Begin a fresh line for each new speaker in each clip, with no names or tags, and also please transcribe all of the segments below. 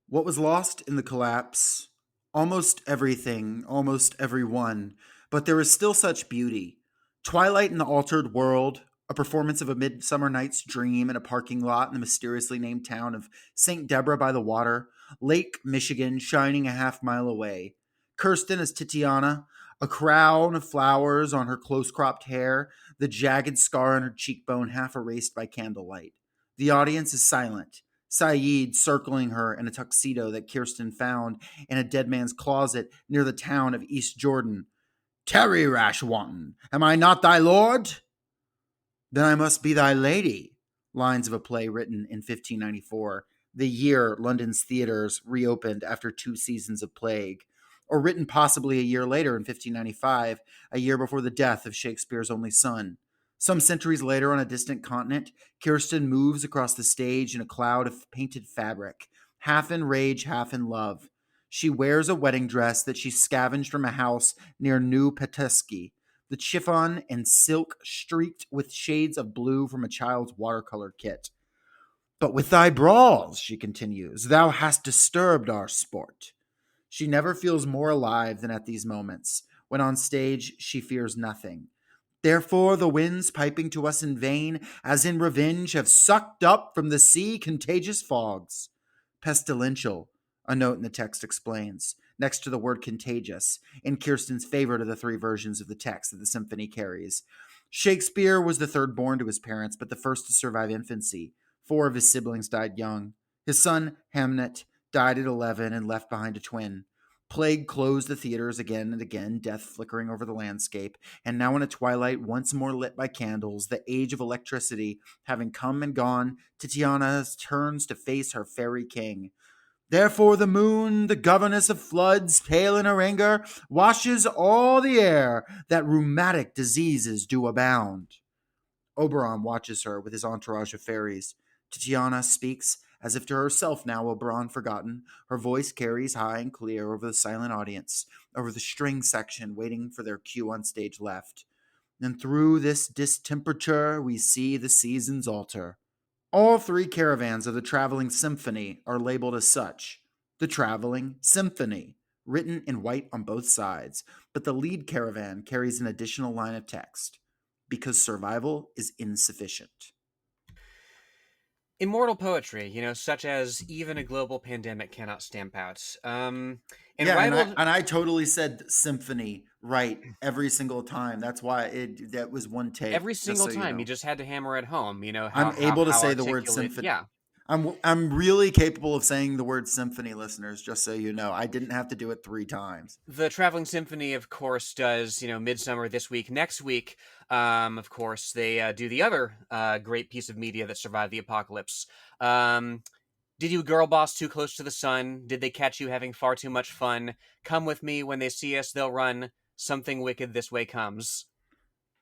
What was lost in the collapse? Almost everything, almost everyone, but there is still such beauty. Twilight in the Altered World, a performance of A Midsummer Night's Dream in a parking lot in the mysteriously named town of St. Deborah by the water, Lake Michigan shining a half mile away. Kirsten as Titiana, a crown of flowers on her close cropped hair, the jagged scar on her cheekbone half erased by candlelight. The audience is silent. Saeed circling her in a tuxedo that Kirsten found in a dead man's closet near the town of East Jordan. Tarry, rash wanton, am I not thy lord? Then I must be thy lady. Lines of a play written in 1594, the year London's theaters reopened after 2 seasons of plague, or written possibly a year later in 1595, a year before the death of Shakespeare's only son. Some centuries later, on a distant continent, Kirsten moves across the stage in a cloud of painted fabric, half in rage, half in love. She wears a wedding dress that she scavenged from a house near New Petoskey, the chiffon and silk streaked with shades of blue from a child's watercolor kit. But with thy brawls, she continues, thou hast disturbed our sport. She never feels more alive than at these moments, when on stage she fears nothing. Therefore the winds piping to us in vain, as in revenge, have sucked up from the sea contagious fogs. Pestilential, a note in the text explains, next to the word contagious, in Kirsten's favorite of the three versions of the text that the symphony carries. Shakespeare was the third born to his parents, but the first to survive infancy. 4 of his siblings died young. His son, Hamnet, died at 11 and left behind a twin. Plague closed the theaters again and again, death flickering over the landscape, and now in a twilight once more lit by candles, the age of electricity having come and gone, Titiana turns to face her fairy king. Therefore the moon, the governess of floods, pale in her anger, washes all the air, that rheumatic diseases do abound. Oberon watches her with his entourage of fairies. Titiana speaks as if to herself now, Oberon forgotten. Her voice carries high and clear over the silent audience, over the string section waiting for their cue on stage left. And through this distemperature we see the seasons alter. All 3 caravans of the Traveling Symphony are labeled as such. The Traveling Symphony, written in white on both sides, but the lead caravan carries an additional line of text. Because survival is insufficient.
Immortal poetry, such as even a global pandemic cannot stamp out. And
Yeah, and I
rival
and I totally said symphony right every single time. That's why that was one take,
every
just
single
so you
time you
know.
just had to hammer it home. How
I'm
how
able to
how
say the word
articulate.
symphony.
Yeah,
I'm really capable of saying the word symphony, listeners, just so you know. I didn't have to do it 3 times.
the Traveling Symphony, of course, does Midsummer this week. Next week, of course, they do the other great piece of media that survived the apocalypse. Did you girl boss too close to the sun? Did they catch you having far too much fun? Come with me, when they see us, they'll run. Something wicked this way comes.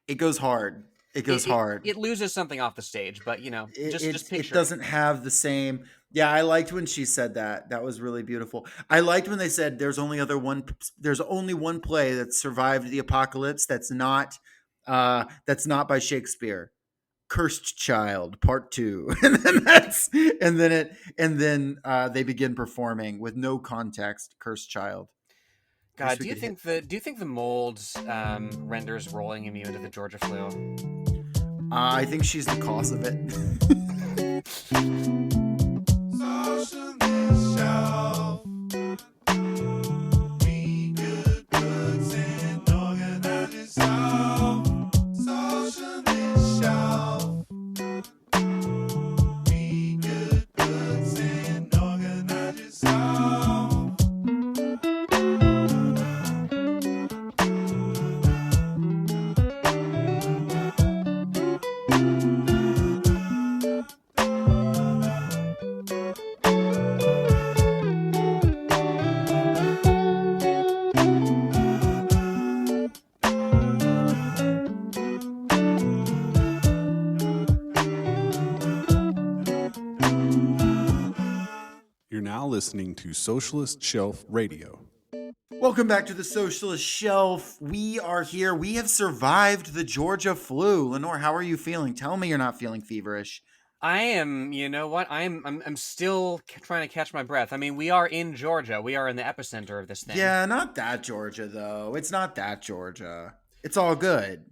It goes hard. It
It
goes
it,
hard.
it loses something off the stage, but
it,
just
it it
picture it.
doesn't have the same. Yeah, I liked when she said that. That was really beautiful. I liked when they said there's only one play that survived the apocalypse that's not by Shakespeare. Cursed Child Part 2. And then that's and then they begin performing with no context. Cursed Child. I guess
God,
we could hit.
do you think the mold renders rolling immune to the Georgia flu?
I think she's the cause of it.
Socially shelf. Be good, goods, and organize yourself. Socially shelf. Be good, goods, and organize yourself.
You're now listening to Socialist Shelf Radio.
Welcome back to the Socialist Shelf. We are here. We have survived the Georgia flu. Lenore, how are you feeling? Tell me you're not feeling feverish.
I am, you know what? I'm still trying to catch my breath. I mean, we are in Georgia. We are in the epicenter of this thing.
Yeah, not that Georgia though. It's not that Georgia. It's all good.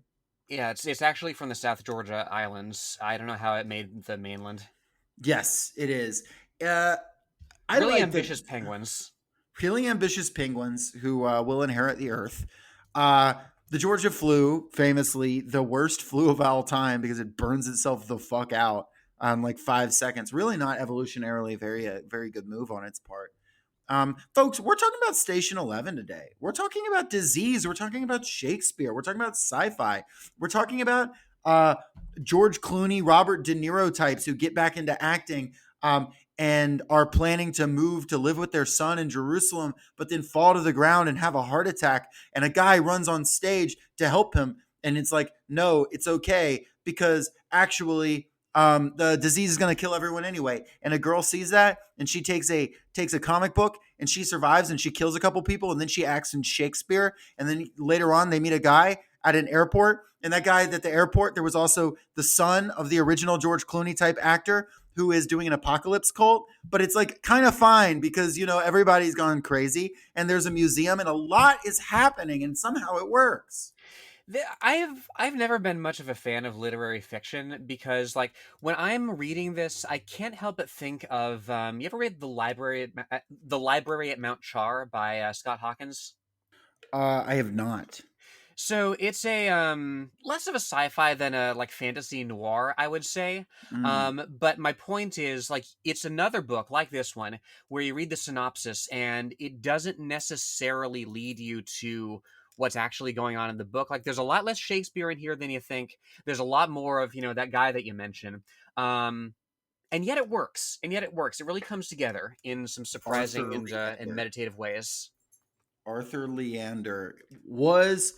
Yeah, it's actually from the South Georgia Islands. I don't know how it made the mainland.
Yes, it is. Uh, I
Really
like that.
ambitious penguins.
Really ambitious penguins who will inherit the earth. Uh, the Georgia flu, famously the worst flu of all time because it burns itself the fuck out on like 5 seconds. Really not evolutionarily very good move on its part. Folks, we're talking about Station 11 today. We're talking about disease. We're talking about Shakespeare. We're talking about sci-fi. We're talking about uh, George Clooney, Robert De Niro types who get back into acting and are planning to move to live with their son in Jerusalem, but then fall to the ground and have a heart attack. And a guy runs on stage to help him. And it's like, no, it's okay because actually the disease is going to kill everyone anyway. And a girl sees that and she takes a comic book and she survives and she kills a couple people and then she acts in Shakespeare. And then later on, they meet a guy at an airport. And that guy at the airport, there was also the son of the original George Clooney type actor who is doing an apocalypse cult. But it's like kind of fine because, you know, everybody's gone crazy and there's a museum and a lot is happening and somehow it works.
I've never been much of a fan of literary fiction because, like, when I'm reading this, I can't help but think of you ever read the Library at Mount Char by Scott Hawkins?
I have not.
So it's a less of a sci-fi than a like fantasy noir, I would say.
Mm.
But my point is like it's another book like this one where you read the synopsis and it doesn't necessarily lead you to what's actually going on in the book. Like there's a lot less Shakespeare in here than you think. There's a lot more of, you know, that guy that you mentioned. And yet it works. And yet it works. It really comes together in some surprising
Arthur
and
Leander.
meditative ways.
Arthur Leander was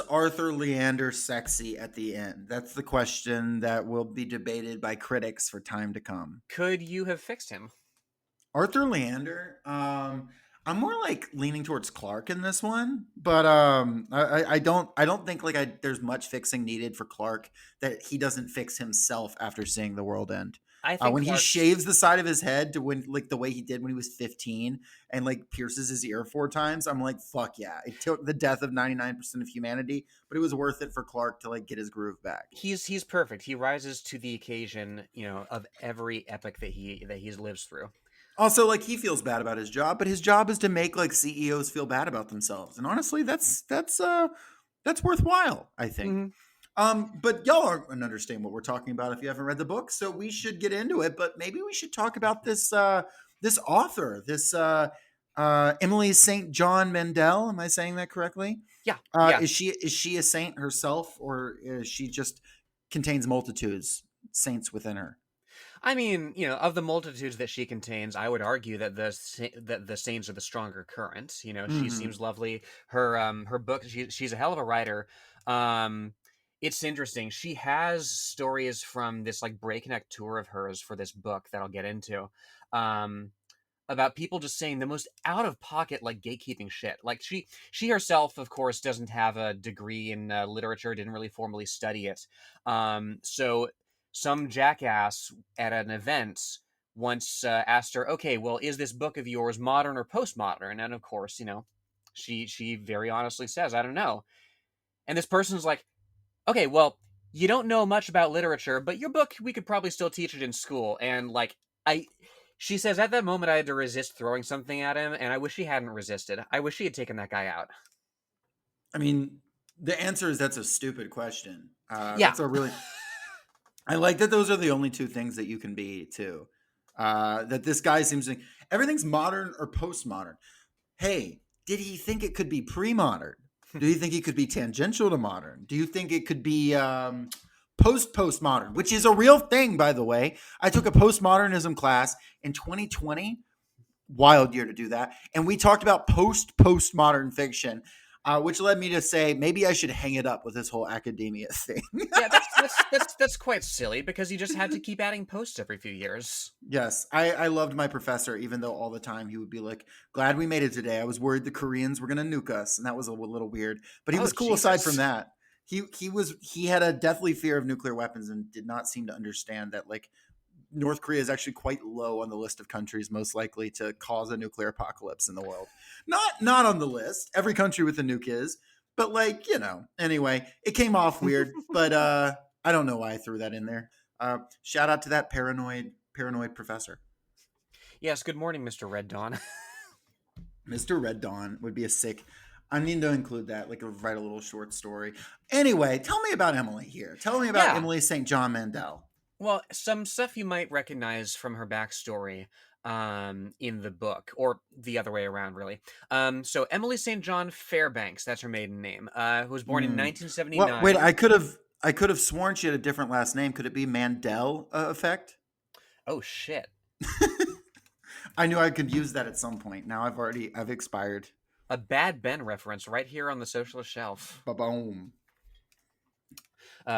Arthur Leander sexy at the end? That's the question that will be debated by critics for time to come.
Could you have fixed him?
Arthur Leander, I'm more like leaning towards Clark in this one, but I don't think like there's much fixing needed for Clark that he doesn't fix himself after seeing the world end.
I think
When he
Clark's
shaves the side of his head to when like the way he did when he was 15 and like pierces his ear 4 times, I'm like, fuck yeah. It took the death of 99% of humanity, but it was worth it for Clark to like get his groove back.
he's perfect. He rises to the occasion, you know, of every epic that he's lives through.
Also, like he feels bad about his job, but his job is to make like CEOs feel bad about themselves. And honestly, that's worthwhile, I think.
Hmm.
But y'all aren't gonna understand what we're talking about if you haven't read the book, so we should get into it. But maybe we should talk about this author, this Emily St. John Mandel. Am I saying that correctly?
Yeah, yeah.
Is she a saint herself, or is she just contains multitudes saints within her?
I mean, you know, of the multitudes that she contains, I would argue that that the saints are the stronger current. You know, she
Hmm.
seems lovely. Her book, she's a hell of a writer. Um, it's interesting. She has stories from this like breakneck tour of hers for this book that I'll get into. Um, about people just saying the most out of pocket like gatekeeping shit. Like she herself, of course, doesn't have a degree in literature, didn't really formally study it. So some jackass at an event once asked her, "Okay, well, is this book of yours modern or postmodern?" And of course, you know, she very honestly says, "I don't know." And this person's like, "Okay, well, you don't know much about literature, but your book, we could probably still teach it in school." And like, I, she says, at that moment, I had to resist throwing something at him, and I wish she hadn't resisted. I wish she had taken that guy out.
I mean, the answer is that's a stupid question.
Yeah,
That's a really I like that those are the only two things that you can be too. That this guy seems to everything's modern or postmodern. Hey, did he think it could be pre-modern? Do you think it could be tangential to modern? Do you think it could be postmodern, which is a real thing, by the way? I took a postmodernism class in 2020. Wild year to do that, and we talked about postmodern fiction, which led me to say maybe I should hang it up with this whole academia thing.
yeah, that's quite silly because you just had to keep adding posts every few years.
Yes, I loved my professor, even though all the time he would be like, "Glad we made it today. I was worried the Koreans were going to nuke us," and that was a little weird. But he
Oh
was cool aside from
Jesus!
that. He had a deathly fear of nuclear weapons and did not seem to understand that like North Korea is actually quite low on the list of countries most likely to cause a nuclear apocalypse in the world. Not on the list. Every country with a nuke is, but like, anyway, it came off weird, but I don't know why I threw that in there. Shout out to that paranoid professor.
Yes, good morning, Mr. Red Dawn.
Mr. Red Dawn would be a sick. I need to include that, like write a little short story. Anyway, tell me about Emily here. Tell me about
Yeah.
Emily St. John Mandel.
Well, some stuff you might recognize from her backstory in the book, or the other way around, really. So Emily St. John Fairbanks, that's her maiden name, who was born in
Well,
1979.
wait, I could have sworn she had a different last name. Could it be Mandel effect?
Oh, shit.
I knew I could use that at some point. Now I've expired.
A Bad Ben reference right here on the Socialist Shelf.
Ba-boom.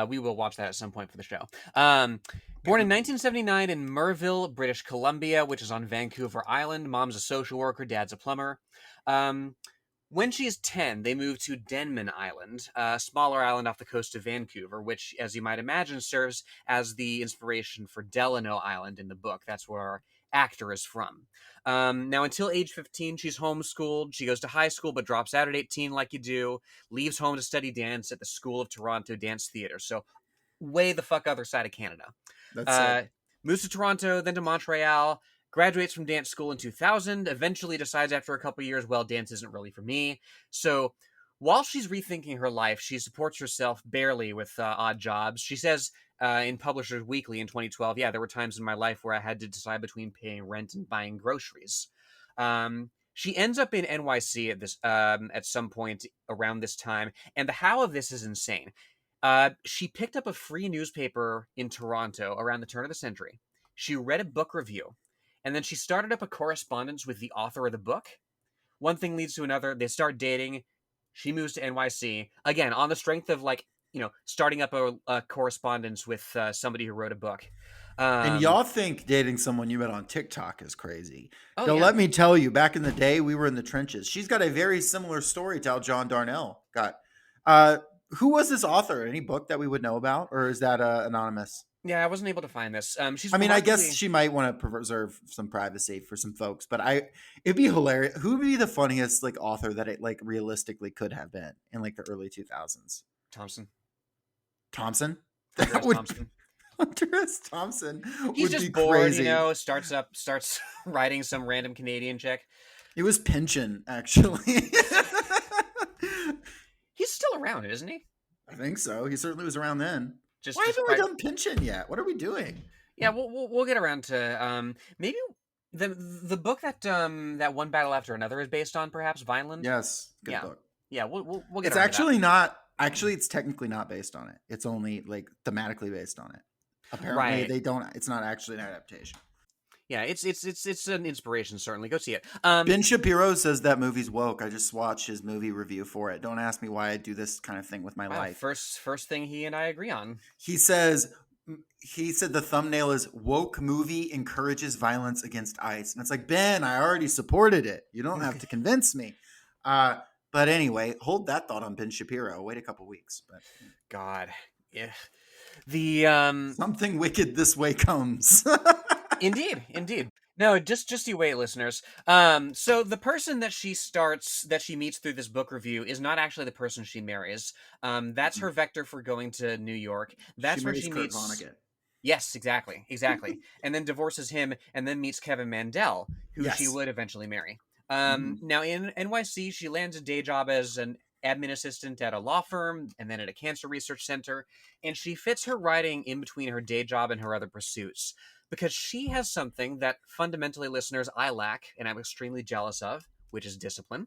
We will watch that at some point for the show. Born in 1979 in Merville, British Columbia, which is on Vancouver Island. Mom's a social worker, dad's a plumber. When she's 10, they move to Denman Island, a smaller island off the coast of Vancouver, which, as you might imagine, serves as the inspiration for Delano Island in the book. That's where our actor is from. Now, until age 15, she's homeschooled. She goes to high school, but drops out at 18 like you do. Leaves home to study dance at the School of Toronto Dance Theatre. So way the fuck other side of Canada.
That's it.
Moves to Toronto, then to Montreal. Graduates from dance school in 2000. Eventually decides after a couple years, well, dance isn't really for me. So while she's rethinking her life, she supports herself barely with odd jobs. She says in Publishers Weekly in 2012, yeah, there were times in my life where I had to decide between paying rent and buying groceries. She ends up in NYC at some point around this time, and the how of this is insane. She picked up a free newspaper in Toronto around the turn of the century. She read a book review, and then she started up a correspondence with the author of the book. One thing leads to another. They start dating. She moves to NYC, again, on the strength of, starting up a correspondence with somebody who wrote a book.
And y'all think dating someone you met on TikTok is crazy.
Oh,
Now,
yeah.
let me tell you, back in the day, we were in the trenches. She's got a very similar story to how John Darnell got. Who was this author? Any book that we would know about? Or is that anonymous?
Yeah, I wasn't able to find this.
I mean, I guess she might want to preserve some privacy for some folks, but it'd be hilarious. Who would be the funniest author that it realistically could have been in the early 2000s?
Thompson.
That would
Thompson.
Hunter S. Thompson.
He's
would
just
be
bored,
crazy.
starts writing some random Canadian chick.
It was Pynchon, actually.
He's still around, isn't he?
I think so. He certainly was around then.
Just
Why
just
haven't we
pri-
done Pynchon yet? What are we doing?
Yeah, we'll get around to maybe the book that that One Battle After Another is based on, perhaps Vineland.
Yes, good
Yeah.
book.
Yeah, we'll get.
It's
around to that.
actually not. Actually, it's technically not based on it. It's only thematically based on it. Apparently,
Right.
they don't. It's not actually an adaptation.
Yeah, it's an inspiration, certainly. Go see it.
Ben Shapiro says that movie's woke. I just watched his movie review for it. Don't ask me why I do this kind of thing with my
Wow,
life.
first thing he and I agree on.
He said the thumbnail is woke movie encourages violence against ICE. And it's like, Ben, I already supported it. You don't have to convince me. But anyway, hold that thought on Ben Shapiro. Wait a couple weeks. But
God, yeah. The
something wicked this way comes.
Indeed. No, just you wait, listeners. So the person that she meets through this book review is not actually the person she marries. That's her vector for going to New York. That's where she
Kurt
meets.
Vonnegut.
Yes, exactly. And then divorces him, and then meets Kevin Mandel, who she would eventually marry. Now in NYC, she lands a day job as an admin assistant at a law firm, and then at a cancer research center. And she fits her writing in between her day job and her other pursuits, because she has something that fundamentally, listeners, I lack, and I'm extremely jealous of, which is discipline.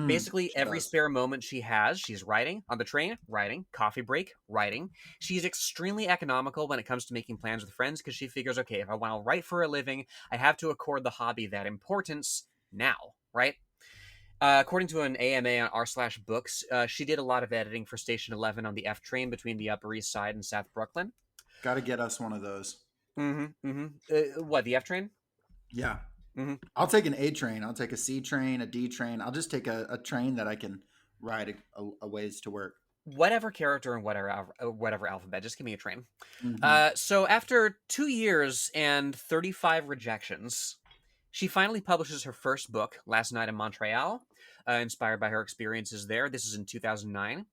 Basically, every spare moment she has, she's writing. On the train, writing. Coffee break, writing. She's extremely economical when it comes to making plans with friends, because she figures, okay, if I want to write for a living, I have to accord the hobby that importance now, right? According to an AMA on r/books, she did a lot of editing for Station 11 on the F train between the Upper East Side and South Brooklyn.
Got to get us one of those.
What, the F train?
Yeah.
Mm-hmm.
I'll take an A train. I'll take a C train, a D train. I'll just take a train that I can ride a ways to work.
whatever character and whatever alphabet. Just give me a train.
Mhm.
So after 2 years and 35 rejections, she finally publishes her first book, Last Night in Montreal, inspired by her experiences there. This is in 2009.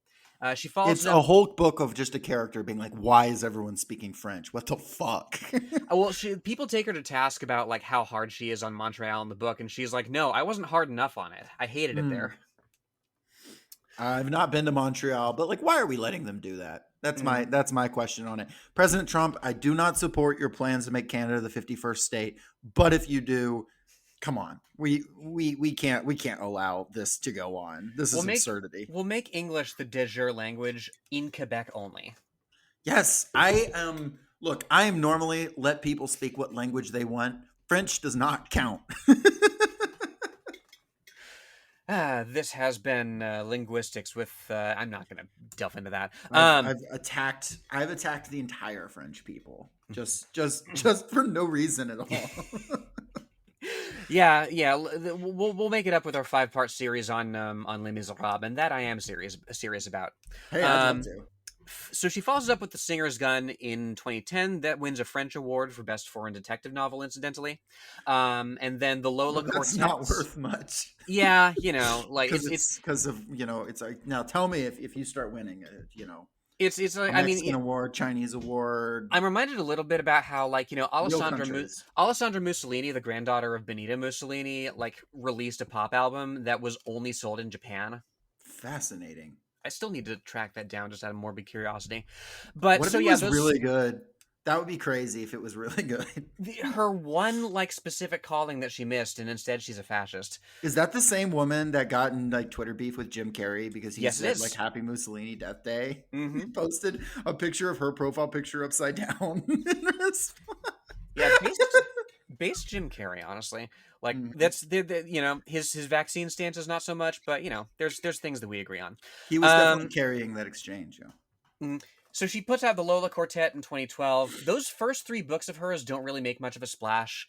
She follows
It's
it up.
a whole book of just a character being like, "Why is everyone speaking French? What the fuck?"
Well, people take her to task about like how hard she is on Montreal in the book, and she's like, "No, I wasn't hard enough on it. I hated it
Mm.
there."
I've not been to Montreal, but like, why are we letting them do that?
Mhm.
That's my question on it. President Trump, I do not support your plans to make Canada the 51st state, but if you do, come on, we can't allow this to go on. This
We'll
is
make
absurdity.
we'll make English the de jure language in Quebec only.
Yes, I am. Look, I am normally let people speak what language they want. French does not count.
This has been linguistics with. I'm not going to delve into that.
I've attacked the entire French people just for no reason at all.
Yeah, yeah. We'll make it up with our 5-part series on Les Miserables, and that I am serious about.
Hey, I'd love
Um,
to.
so she follows up with The Singer's Gun in 2010. That wins a French award for best foreign detective novel, incidentally. And then the Lola
But that's
Quartet.
not worth much
Yeah, like
because
it's
it's because of it's like now tell me if you start winning
it's
a
I mean,
Mexican award, Chinese award,
I'm reminded a little bit about how, like,
real countries.
Alessandra Mussolini, the granddaughter of Benita Mussolini, like released a pop album that was only sold in Japan.
Fascinating.
I still need to track that down just out of morbid curiosity. But
What if
so
it
yeah,
was really good? That would be crazy if it was really good.
her one like specific calling that she missed, and instead she's a fascist.
Is that the same woman that got in like Twitter beef with Jim Carrey because he
Yes, it
said like
is.
Happy Mussolini Death Day? He
Mm-hmm.
posted a picture of her profile picture upside down.
Yeah, based Jim Carrey, honestly. Like
Mhm.
that's his vaccine stance is not so much, but there's things that we agree on.
He was definitely
Um,
carrying that exchange. Yeah.
So she puts out the Lola Quartet in 2012. Those first 3 books of hers don't really make much of a splash.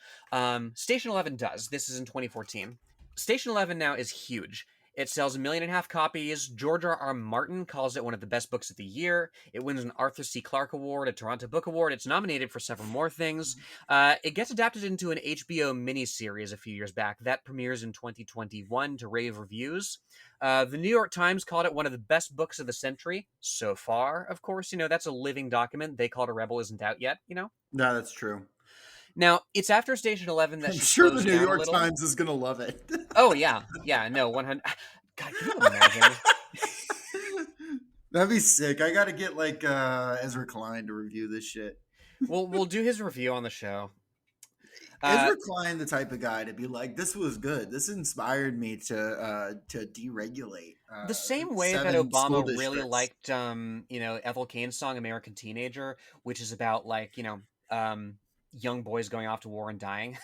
Station 11 does. This is in 2014. Station 11 now is huge. It sells 1.5 million copies. George R. Martin calls it one of the best books of the year. It wins an Arthur C. Clarke Award, a Toronto Book Award. It's nominated for several more things. It gets adapted into an HBO miniseries a few years back. That premieres in 2021 to rave reviews. The New York Times called it one of the best books of the century so far. Of course, that's a living document. They called A Rebel Isn't Out Yet.
No, that's true.
Now, it's after Station 11 that
I'm
she
sure the
slows
New
down a
York
little.
Times is gonna love it.
Oh, yeah. Yeah, no, 100. God, can you imagine?
That'd be sick. I gotta get like Ezra Klein to review this shit.
We'll do his review on the show.
Ezra Klein, the type of guy to be like, "This was good. This inspired me to deregulate."
The same way that
7 school
Obama really
districts.
liked, Ethel Cain's song "American Teenager," which is about like, young boys going off to war and dying.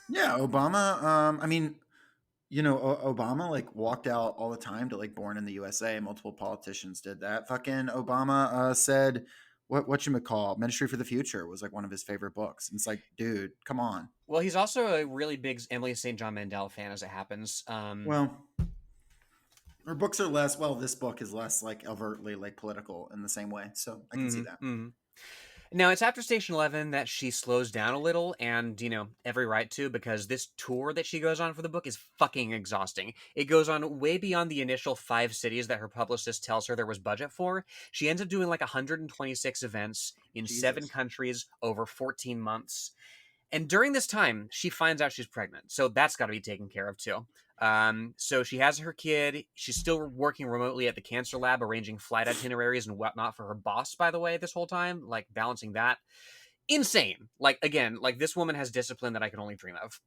Yeah, Obama. I mean, Obama like walked out all the time to like Born in the USA. Multiple politicians did that. Fucking Obama said, what you call Ministry for the Future was like one of his favorite books. And it's like, dude, come on.
Well, he's also a really big Emily St. John Mandel fan, as it happens.
Well, her books are less. Well, this book is less like overtly like political in the same way. So I can see that.
Now, it's after Station 11 that she slows down a little, and, every right to, because this tour that she goes on for the book is fucking exhausting. It goes on way beyond the initial 5 cities that her publicist tells her there was budget for. She ends up doing like 126 events in 7
Jesus.
countries over 14 months. And during this time, she finds out she's pregnant. So that's got to be taken care of too. So she has her kid. She's still working remotely at the cancer lab, arranging flight itineraries and whatnot for her boss, by the way, this whole time, like balancing that. Insane. Like, again, like this woman has discipline that I can only dream of.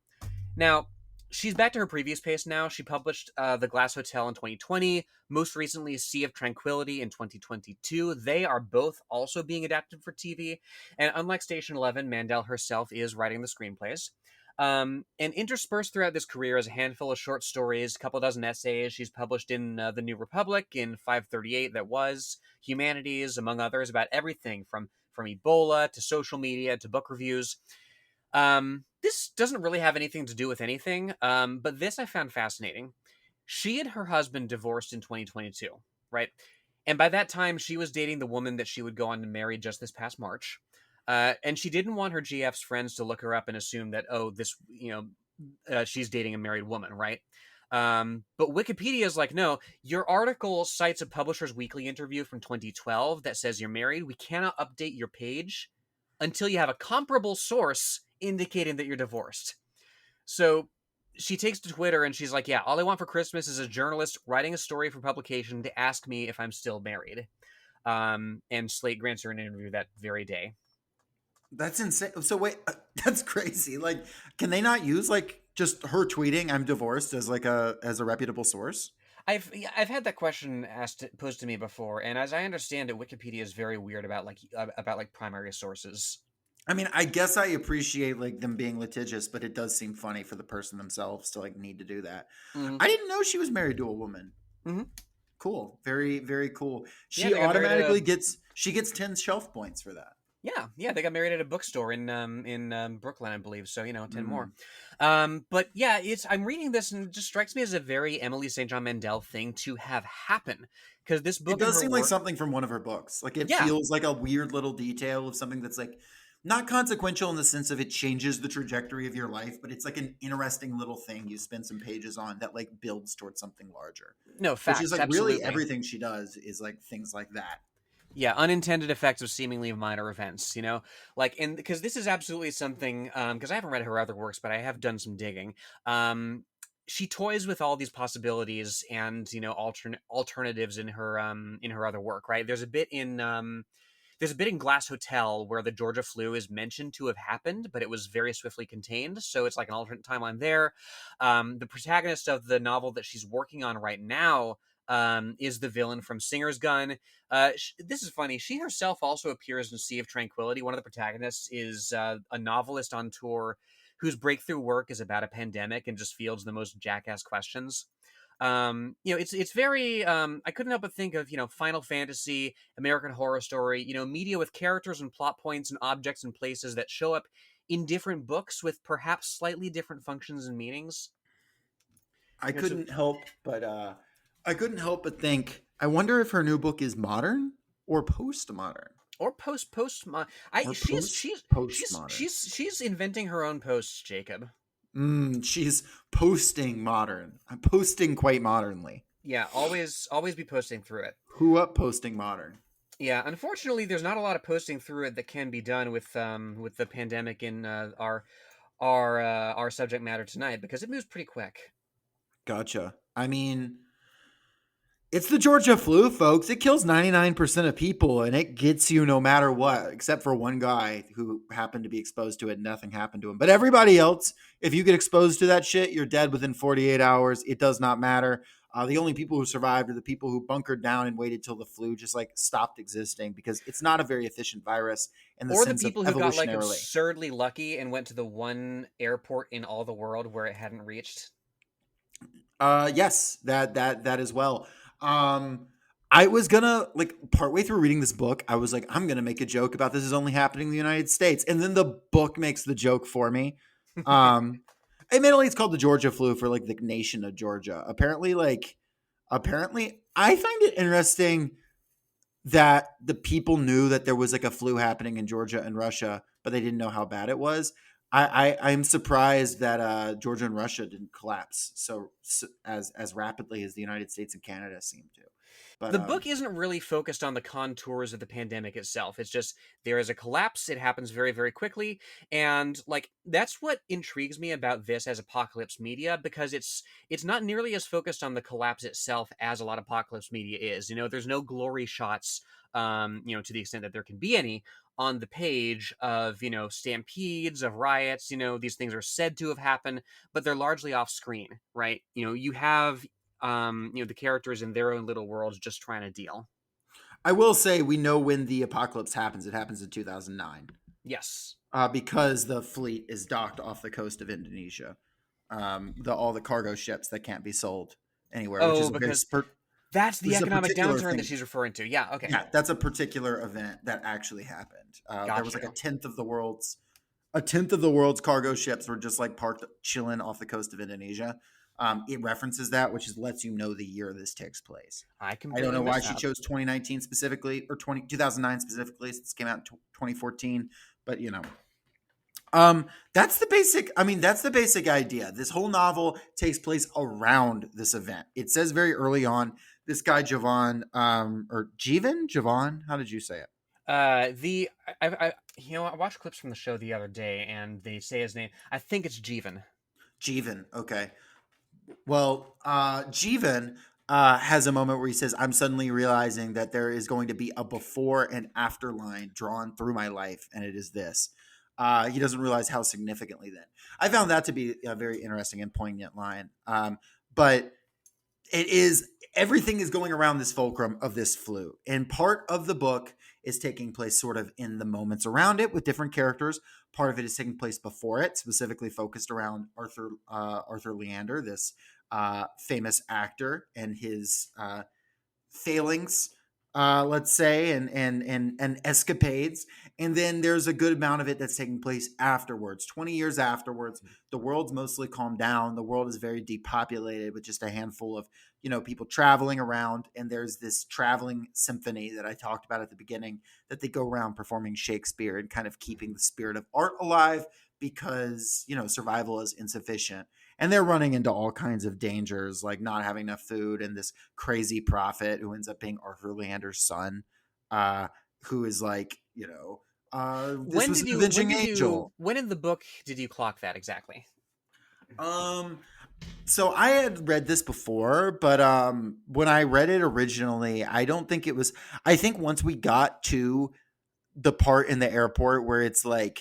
Now, she's back to her previous pace now. She published The Glass Hotel in 2020, most recently Sea of Tranquility in 2022. They are both also being adapted for TV. And unlike Station 11, Mandel herself is writing the screenplays. And interspersed throughout this career is a handful of short stories, a couple dozen essays. She's published in The New Republic, in 538 that was, Humanities, among others, about everything from Ebola to social media to book reviews. This doesn't really have anything to do with anything, but this I found fascinating. She and her husband divorced in 2022, right? And by that time, she was dating the woman that she would go on to marry just this past March. And she didn't want her GF's friends to look her up and assume that, oh, this, she's dating a married woman, right? But Wikipedia is like, no, your article cites a Publisher's Weekly interview from 2012 that says you're married. We cannot update your page until you have a comparable source indicating that you're divorced. So she takes to Twitter and she's like, yeah, all I want for Christmas is a journalist writing a story for publication to ask me if I'm still married. And Slate grants her an interview that very day.
That's insane. So wait, that's crazy. Like, can they not use like just her tweeting "I'm divorced" as like a reputable source?
I've had that question posed to me before, and as I understand it, Wikipedia is very weird about primary sources.
I mean, I guess I appreciate like them being litigious, but it does seem funny for the person themselves to like need to do that.
Mhm.
I didn't know she was married to a woman.
Mhm.
Cool, very very cool. She
Yeah, they got married at
automatically
a-
gets 10 shelf points for that.
Yeah, they got married at a bookstore in Brooklyn, I believe. So 10
Mm.
more. But yeah, I'm reading this and it just strikes me as a very Emily St. John Mandel thing to have happen, because this book
It does
and her
seem like
work-
something from one of her books. Like it
Yeah.
feels like a weird little detail of something that's like not consequential in the sense of it changes the trajectory of your life, but it's like an interesting little thing you spend some pages on that like builds towards something larger.
No, facts.
Which is like
absolutely.
really everything she does is like things like that.
Yeah, unintended effects of seemingly minor events, because this is absolutely something, because I haven't read her other works, but I have done some digging. She toys with all these possibilities and, alternatives in her other work, right? There's a bit in Glass Hotel where the Georgia flu is mentioned to have happened, but it was very swiftly contained. So it's like an alternate timeline there. The protagonist of the novel that she's working on right now is the villain from Singer's Gun. This is funny. She herself also appears in Sea of Tranquility. One of the protagonists is a novelist on tour whose breakthrough work is about a pandemic and just fields the most jackass questions. It's very. I couldn't help but think of Final Fantasy, American Horror Story. Media with characters and plot points and objects and places that show up in different books with perhaps slightly different functions and meanings.
I couldn't help but think, I wonder if her new book is modern or postmodern.
Or postmodern.
Postmodern.
She's inventing her own posts, Jacob.
She's posting modern. I'm posting quite modernly.
Yeah, always be posting through it.
Who up posting modern?
Yeah, unfortunately, there's not a lot of posting through it that can be done with the pandemic in our subject matter tonight, because it moves pretty quick.
Gotcha. I mean, it's the Georgia flu, folks. It kills 99% of people, and it gets you no matter what, except for one guy who happened to be exposed to it and nothing happened to him. But everybody else, if you get exposed to that shit, you're dead within 48 hours. It does not matter. The only people who survived are the people who bunkered down and waited till the flu just like stopped existing, because it's not a very efficient virus in the
Or the
sense
people
of
who got like
evolutionarily.
absurdly lucky and went to the one airport in all the world where it hadn't reached.
Yes, that as well. I was gonna like partway through reading this book, I was like, I'm gonna make a joke about this is only happening in the United States, and then the book makes the joke for me. Admittedly, it's called the Georgia flu for like the nation of Georgia. Apparently, I find it interesting that the people knew that there was like a flu happening in Georgia and Russia, but they didn't know how bad it was. I'm surprised that Georgia and Russia didn't collapse so as rapidly as the United States and Canada seem to. But
The book isn't really focused on the contours of the pandemic itself. It's just there is a collapse. It happens very, very quickly. And like that's what intrigues me about this as apocalypse media, because it's not nearly as focused on the collapse itself as a lot of apocalypse media is. There's no glory shots, to the extent that there can be any on the page of, stampedes, of riots. These things are said to have happened, but they're largely off screen, right? You have the characters in their own little worlds just trying to deal.
I will say we know when the apocalypse happens. It happens in 2009.
Yes.
Because the fleet is docked off the coast of Indonesia. All the cargo ships that can't be sold anywhere.
Oh,
which is
because that's the economic
particular
downturn
thing.
that she's referring to. Yeah, okay.
Yeah, that's a particular event that actually happened. There was like
Gotcha.
a tenth of the world's cargo ships were just like parked chilling off the coast of Indonesia. It references that, which is lets you know the year this takes place.
I
I don't
completely
know why
missed
she
that.
chose 2019 specifically, or 2009 specifically, since it came out in 2014. But that's the basic. I mean, that's the basic idea. This whole novel takes place around this event. It says very early on, this guy Javon, or Javon. How did you say it?
I watched clips from the show the other day, and they say his name. I think it's Jeevan.
Jeevan. Okay. Well, Jeevan has a moment where he says, "I'm suddenly realizing that there is going to be a before and after line drawn through my life, and it is this." He doesn't realize how significantly then. I found that to be a very interesting and poignant line. But it is everything is going around this fulcrum of this flu, and part of the book is taking place sort of in the moments around it with different characters. Part of it is taking place before it, specifically focused around Arthur Leander, this famous actor, and his failings, let's say, and escapades. And then there's a good amount of it that's taking place afterwards. 20 years afterwards, the world's mostly calmed down. The world is very depopulated with just a handful of people traveling around. And there's this traveling symphony that I talked about at the beginning, that they go around performing Shakespeare and kind of keeping the spirit of art alive, because survival is insufficient, and they're running into all kinds of dangers, like not having enough food, and this crazy prophet who ends up being Arthur Leander's son, who is like, this was an avenging angel.
When in the book did you clock that exactly?
So I had read this before, but when I read it originally, I don't think it was. I think once we got to the part in the airport where it's like,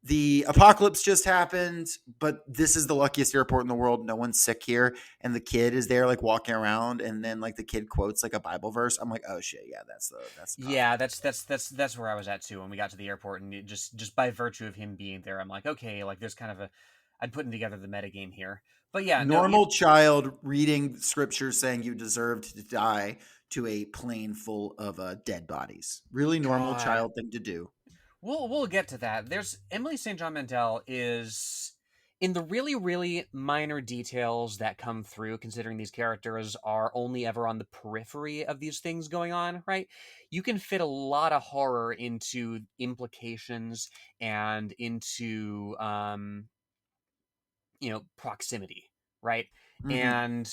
the apocalypse just happened, but this is the luckiest airport in the world. No one's sick here. And the kid is there, like, walking around, and then like the kid quotes like a Bible verse. I'm like, oh shit, yeah, that's the
Yeah, that's where I was at too when we got to the airport, and just by virtue of him being there, I'm like, okay, like there's kind of I'm putting together the metagame here. But yeah,
normal child reading scripture saying you deserved to die to a plane full of dead bodies. Really normal child thing to do.
We'll get to that. There's Emily St. John Mandel is in the really, really minor details that come through, considering these characters are only ever on the periphery of these things going on, right? You can fit a lot of horror into implications and into proximity, right?
Mhm.
And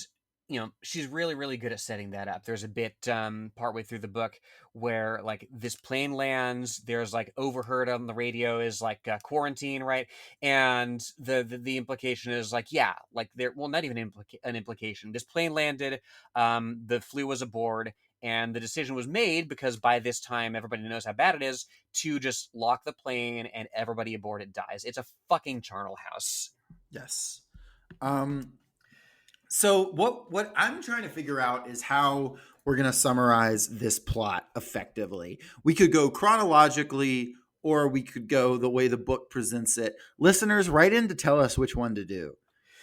she's really, really good at setting that up. There's a bit partway through the book where like this plane lands, there's like overheard on the radio is like quarantine, right? And the implication is like, yeah, like there, well, not even an implication. This plane landed, the flu was aboard, and the decision was made, because by this time everybody knows how bad it is, to just lock the plane and everybody aboard it dies. It's a fucking charnel house.
Yes. So what I'm trying to figure out is how we're going to summarize this plot effectively. We could go chronologically, or we could go the way the book presents it. Listeners, write in to tell us which one to do.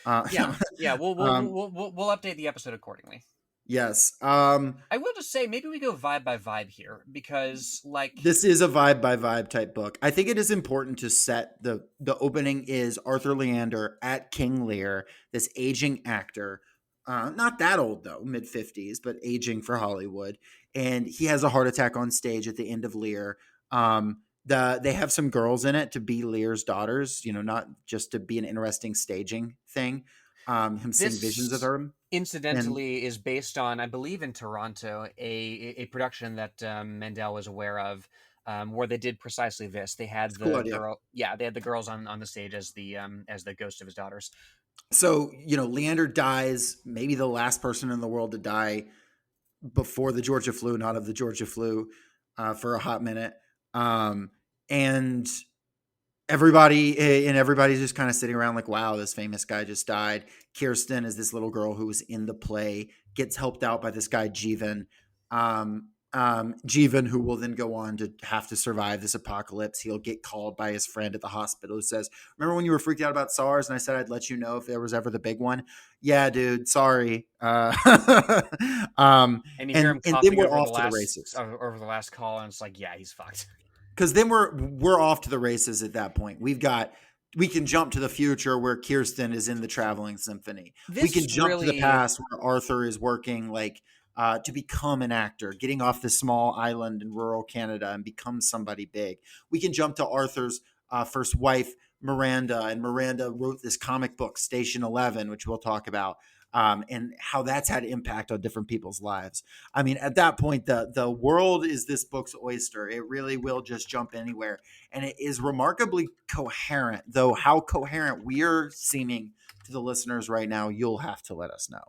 Yeah. We'll update the episode accordingly.
Yes.
I will just say, maybe we go vibe by vibe here, because like
this is a vibe by vibe type book. I think it is important to set the opening is Arthur Leander at King Lear, this aging actor, not that old though, mid-50s, but aging for Hollywood, and he has a heart attack on stage at the end of Lear. They have some girls in it to be Lear's daughters, not just to be an interesting staging thing. Him seeing visions of her.
Incidentally, is based on, I believe, in Toronto, a production that Mandel was aware of, where they did precisely this. They had they had the girls on the stage as the ghost of his daughters.
So Leander dies, maybe the last person in the world to die before the Georgia flu, not of the Georgia flu, for a hot minute, and everybody's just kind of sitting around like, wow, this famous guy just died. Kirsten is this little girl who was in the play, gets helped out by this guy Jeevan, who will then go on to have to survive this apocalypse. He'll get called by his friend at the hospital who says, remember when you were freaked out about SARS and I said I'd let you know if there was ever the big one? Yeah, dude, sorry.
And you hear him
and then we're off to the races
over the last call, and it's like, yeah, he's fucked.
Because then we're off to the races at that point. We've got We can jump to the future where Kirsten is in the traveling symphony. We can
This
jump to the
really,
past where Arthur is working to become an actor, getting off this small island in rural Canada and become somebody big. We can jump to Arthur's first wife, Miranda, and Miranda wrote this comic book, Station 11, which we'll talk about, and how that's had impact on different people's lives. I mean, at that point, the world is this book's oyster. It really will just jump anywhere. And it is remarkably coherent, though how coherent we're seeming to the listeners right now, you'll have to let us know.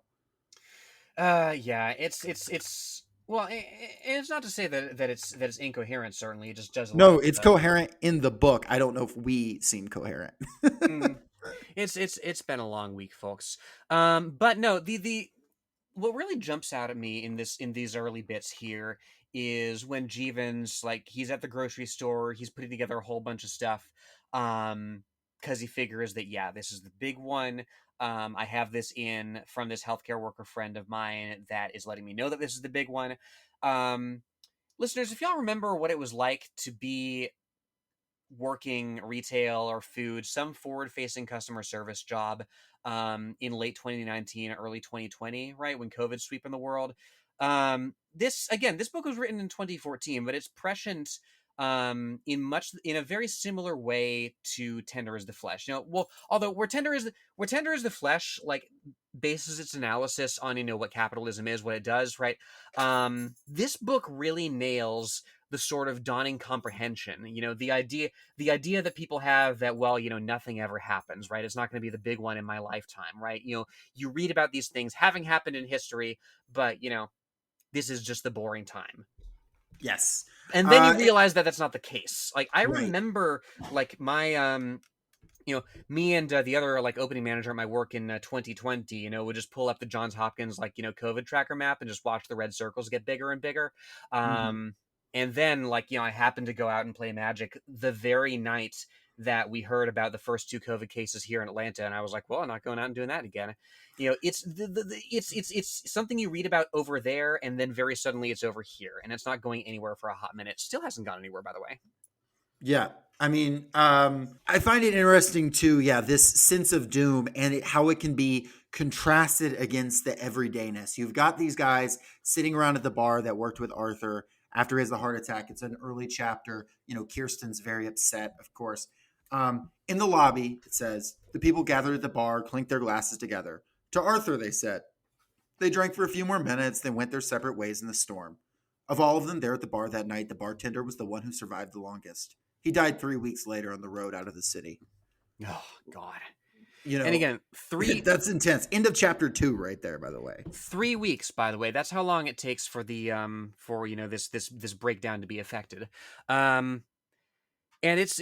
yeah, it's well, it's not to say that it's incoherent. Certainly, it just does a lot
No,
of.
it's coherent in the book. I don't know if we seem coherent.
Mm, it's been a long week, folks. But no, the what really jumps out at me in these early bits here is when Jeevan's like he's at the grocery store, he's putting together a whole bunch of stuff, because he figures that yeah, this is the big one. I have this in from this healthcare worker friend of mine that is letting me know that this is the big one. Um, Listeners, if y'all remember what it was like to be working retail or food, some forward-facing customer service job in late 2019, early 2020, right when COVID's sweeping the world. This book was written in 2014, but it's prescient in a very similar way to Tender as the Flesh. Well, although where Tender as the Flesh like bases its analysis on what capitalism is, what it does, right? This book really nails the sort of dawning comprehension, the idea that people have that, well, nothing ever happens, right? It's not going to be the big one in my lifetime, right? You read about these things having happened in history, but this is just the boring time.
Yes.
And then you realize that that's not the case. Like I
Right.
remember like my me and the other like opening manager at my work in 2020, would just pull up the Johns Hopkins COVID tracker map and just watch the red circles get bigger and bigger.
Mhm.
And then I happened to go out and play Magic the very night that we heard about the first 2 COVID cases here in Atlanta, and I was like, well, I'm not going out and doing that again. It's it's something you read about over there, and then very suddenly it's over here, and it's not going anywhere for a hot minute. Still hasn't gone anywhere, by the way.
Yeah. I mean, I find it interesting too. Yeah, this sense of doom and how it can be contrasted against the everydayness. You've got these guys sitting around at the bar that worked with Arthur after he has the heart attack. It's an early chapter. Kirsten's very upset, of course. In the lobby, it says the people gathered at the bar clinked their glasses together. To Arthur, they said. They drank for a few more minutes, then went their separate ways in the storm. Of all of them there at the bar that night, the bartender was the one who survived the longest. He died 3 weeks later on the road out of the city.
Oh God.
You know,
And again,
that's intense. End of chapter 2 right there, by the way.
3 weeks, by the way. That's how long it takes for the this breakdown to be affected. And it's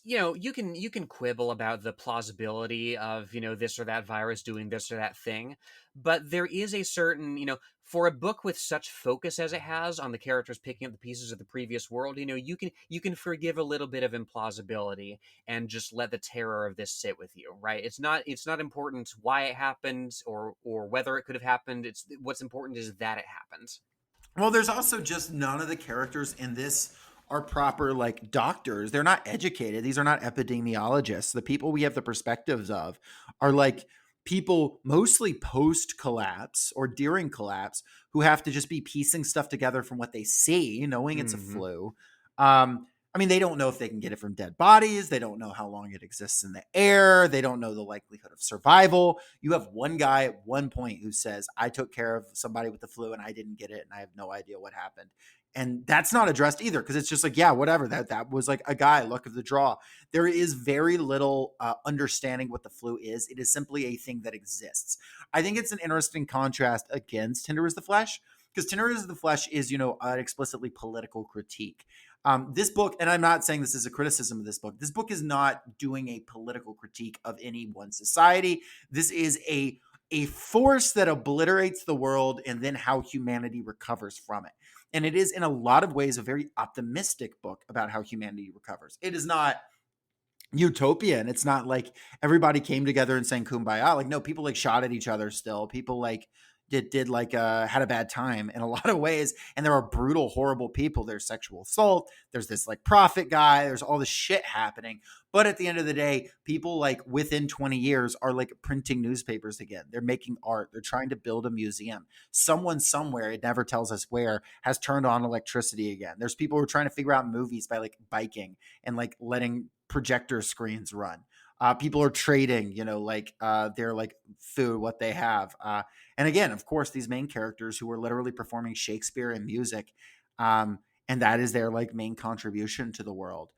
you can quibble about the plausibility of this or that virus doing this or that thing, but there is a certain for a book with such focus as it has on the characters picking up the pieces of the previous world, you can forgive a little bit of implausibility and just let the terror of this sit with you, right? It's not important why it happened or whether it could have happened. It's what's important is that it happened.
Well, there's also just none of the characters in this are proper doctors. They're not educated. These are not epidemiologists. The people we have the perspectives of are people mostly post collapse or during collapse who have to just be piecing stuff together from what they see, knowing it's a
Mhm.
flu. I mean, they don't know if they can get it from dead bodies. They don't know how long it exists in the air. They don't know the likelihood of survival. You have one guy at one point who says, I took care of somebody with the flu and I didn't get it and I have no idea what happened. And that's not addressed either because it's just yeah, whatever. That was a guy, luck of the draw. There is very little understanding what the flu is. It is simply a thing that exists. I think it's an interesting contrast against Tender as the Flesh because Tender as the Flesh is, an explicitly political critique. This book, and I'm not saying this is a criticism of this book is not doing a political critique of any one society. This is a force that obliterates the world and then how humanity recovers from it. And it is in a lot of ways a very optimistic book about how humanity recovers. It is not utopian. It's not like everybody came together and sang kumbaya. No, people shot at each other still. People did like had a bad time in a lot of ways, and there are brutal, horrible people. There's sexual assault. There's this like prophet guy. There's all this shit happening. But at the end of the day, people like within 20 years are like printing newspapers again. They're making art. They're trying to build a museum. Someone somewhere, it never tells us where, has turned on electricity again. There's people who are trying to figure out movies by like biking and like letting projector screens run. People are trading, like their like food, what they have. And again, of course, these main characters who are literally performing Shakespeare and music. And that is their like main contribution to the world.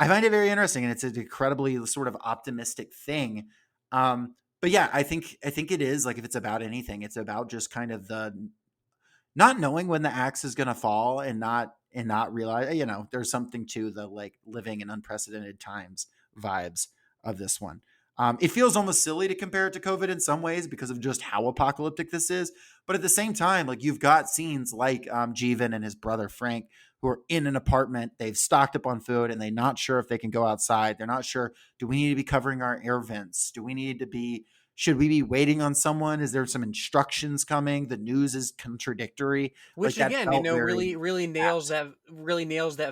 I find it very interesting, and it's an incredibly sort of optimistic thing. But yeah, I think it is like, if it's about anything, it's about just kind of the not knowing when the axe is going to fall, and not realize, there's something to the like living in unprecedented times vibes of this one. It feels almost silly to compare it to COVID in some ways because of just how apocalyptic this is. But at the same time, like, you've got scenes like Jeevan and his brother Frank, who are in an apartment. They've stocked up on food and they're not sure if they can go outside. They're not sure. Do we need to be covering our air vents? Should we be waiting on someone? Is there some instructions coming? The news is contradictory.
Which
Like, that
again,
felt
really nails that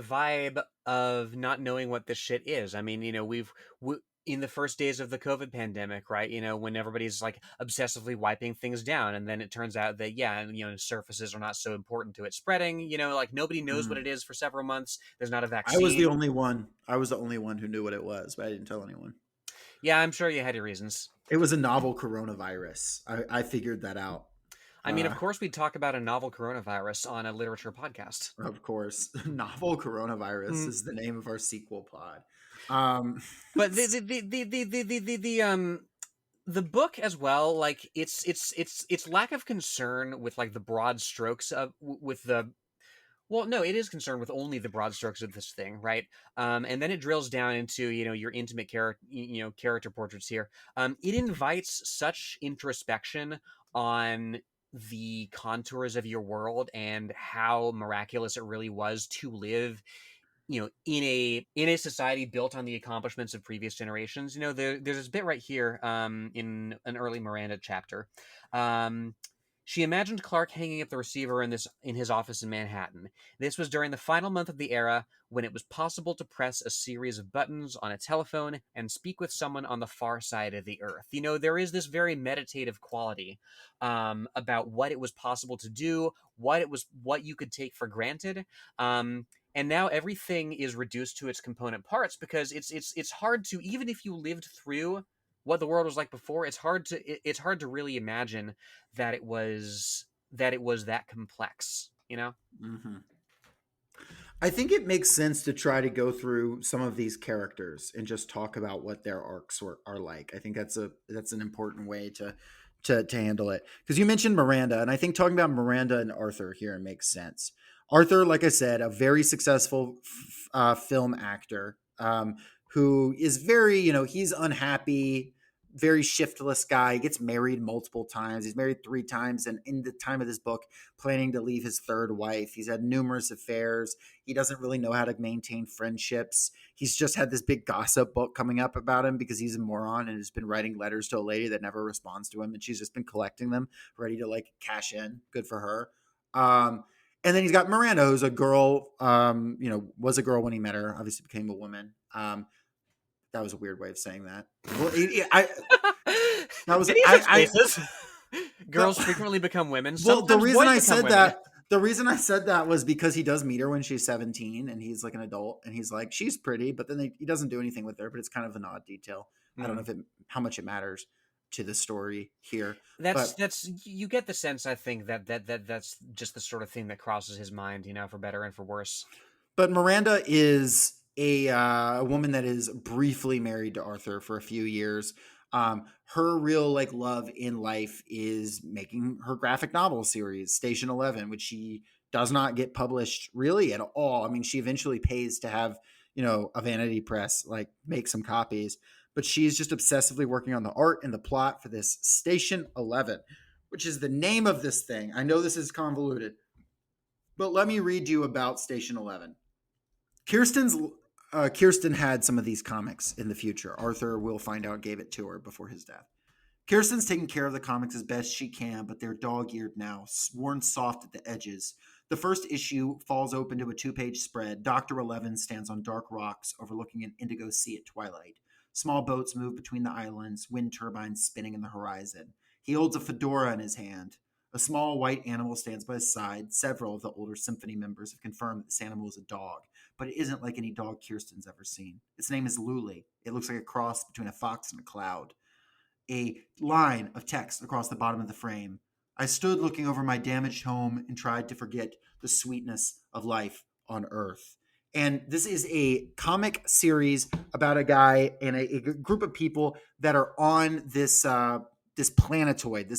vibe of not knowing what this shit is. I mean, in the first days of the COVID pandemic, right? When everybody's like obsessively wiping things down, and then it turns out that surfaces are not so important to it spreading. Like, nobody knows what it is for several months. There's not a vaccine.
I was the only one who knew what it was, but I didn't tell anyone.
Yeah, I'm sure you had your reasons.
It was a novel coronavirus. I figured that out.
I mean, of course, we'd talk about a novel coronavirus on a literature podcast.
Of course, novel coronavirus is the name of our sequel pod.
But the book as well, like, it's lack of concern with like the broad strokes of with the. Well, no, it is concerned with only the broad strokes of this thing, right? And then it drills down into your intimate character portraits here. It invites such introspection on the contours of your world and how miraculous it really was to live in a society built on the accomplishments of previous generations. There's this bit right here in an early Miranda chapter. She imagined Clark hanging up the receiver in his office in Manhattan. This was during the final month of the era, when it was possible to press a series of buttons on a telephone and speak with someone on the far side of the earth. There is this very meditative quality about what it was possible to do, what you could take for granted. And now everything is reduced to its component parts, because it's hard to, even if you lived through what the world was like before, it's hard to really imagine that it was that complex.
Mm-hmm. I think it makes sense to try to go through some of these characters and just talk about what their arcs are like. I think that's an important way to handle it, because you mentioned Miranda, and I think talking about Miranda and Arthur here makes sense. Arthur, like I said, a very successful film actor, who is very, he's unhappy, very shiftless guy. He gets married multiple times. He's married 3 times, and in the time of this book, planning to leave his 3rd wife. He's had numerous affairs. He doesn't really know how to maintain friendships. He's just had this big gossip book coming up about him because he's a moron and has been writing letters to a lady that never responds to him, and she's just been collecting them, ready to like cash in. Good for her. And then he's got Miranda, who's a girl, was a girl when he met her, obviously became a woman. That was a weird way of saying that.
Girls frequently become women.
Well,
the reason
I said that was because he does meet her when she's 17 and he's like an adult, and he's like, she's pretty, but then he doesn't do anything with her, but it's kind of an odd detail. I don't know how much it matters to the story here.
That's you get the sense, I think, that's just the sort of thing that crosses his mind, for better and for worse.
But Miranda is a woman that is briefly married to Arthur for a few years. Her real like love in life is making her graphic novel series, Station 11, which she does not get published really at all. I mean, she eventually pays to have, a vanity press like make some copies, but she's just obsessively working on the art and the plot for this Station 11, which is the name of this thing. I know this is convoluted, but let me read you about Station 11. Kirsten had some of these comics in the future. Arthur, we'll find out, gave it to her before his death. Kirsten's taking care of the comics as best she can, but they're dog-eared now, worn soft at the edges. The first issue falls open to a 2-page spread. Dr. 11 stands on dark rocks overlooking an indigo sea at twilight. Small boats move between the islands, wind turbines spinning in the horizon. He holds a fedora in his hand. A small white animal stands by his side. Several of the older symphony members have confirmed that this animal is a dog, but it isn't like any dog Kirsten's ever seen. Its name is Luli. It looks like a cross between a fox and a cloud. A line of text across the bottom of the frame. I stood looking over my damaged home and tried to forget the sweetness of life on Earth. And this is a comic series about a guy and a group of people that are on this planetoid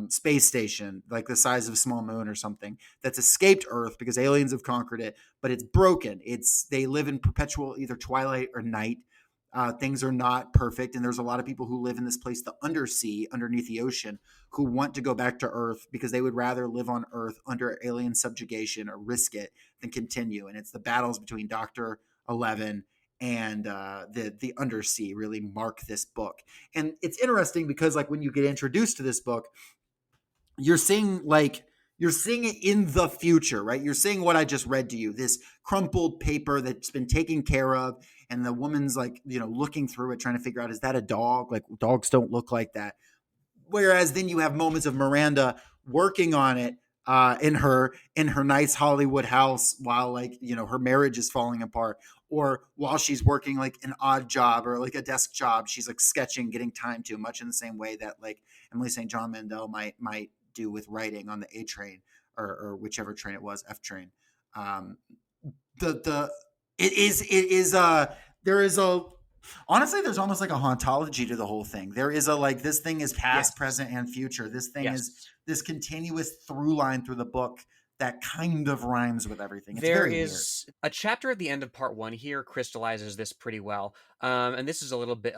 space station, like the size of a small moon or something, that's escaped Earth because aliens have conquered it, but it's broken. They live in perpetual either twilight or night. Things are not perfect, and there's a lot of people who live in this place, the undersea, underneath the ocean, who want to go back to Earth because they would rather live on Earth under alien subjugation or risk it than continue. And it's the battles between Dr. 11 and the undersea really mark this book. And it's interesting because, like, when you get introduced to this book, you're seeing it in the future, right? You're seeing what I just read to you, this crumpled paper that's been taken care of, and the woman's like, looking through it, trying to figure out, is that a dog? Like, dogs don't look like that. Whereas then you have moments of Miranda working on it in her nice Hollywood house while her marriage is falling apart, or while she's working like an odd job or like a desk job, she's like sketching, getting time to, much in the same way that like Emily St. John Mandel might do with writing on the A train or whichever train it was, F train. There is a honestly, there's almost like a hauntology to the whole thing. There is this thing is past,
Yes.
present, and future. This thing
Yes.
is this continuous through line through the book that kind of rhymes with everything. It's
There
very
is a chapter at the end of part 1 here crystallizes this pretty well. And this is a little bit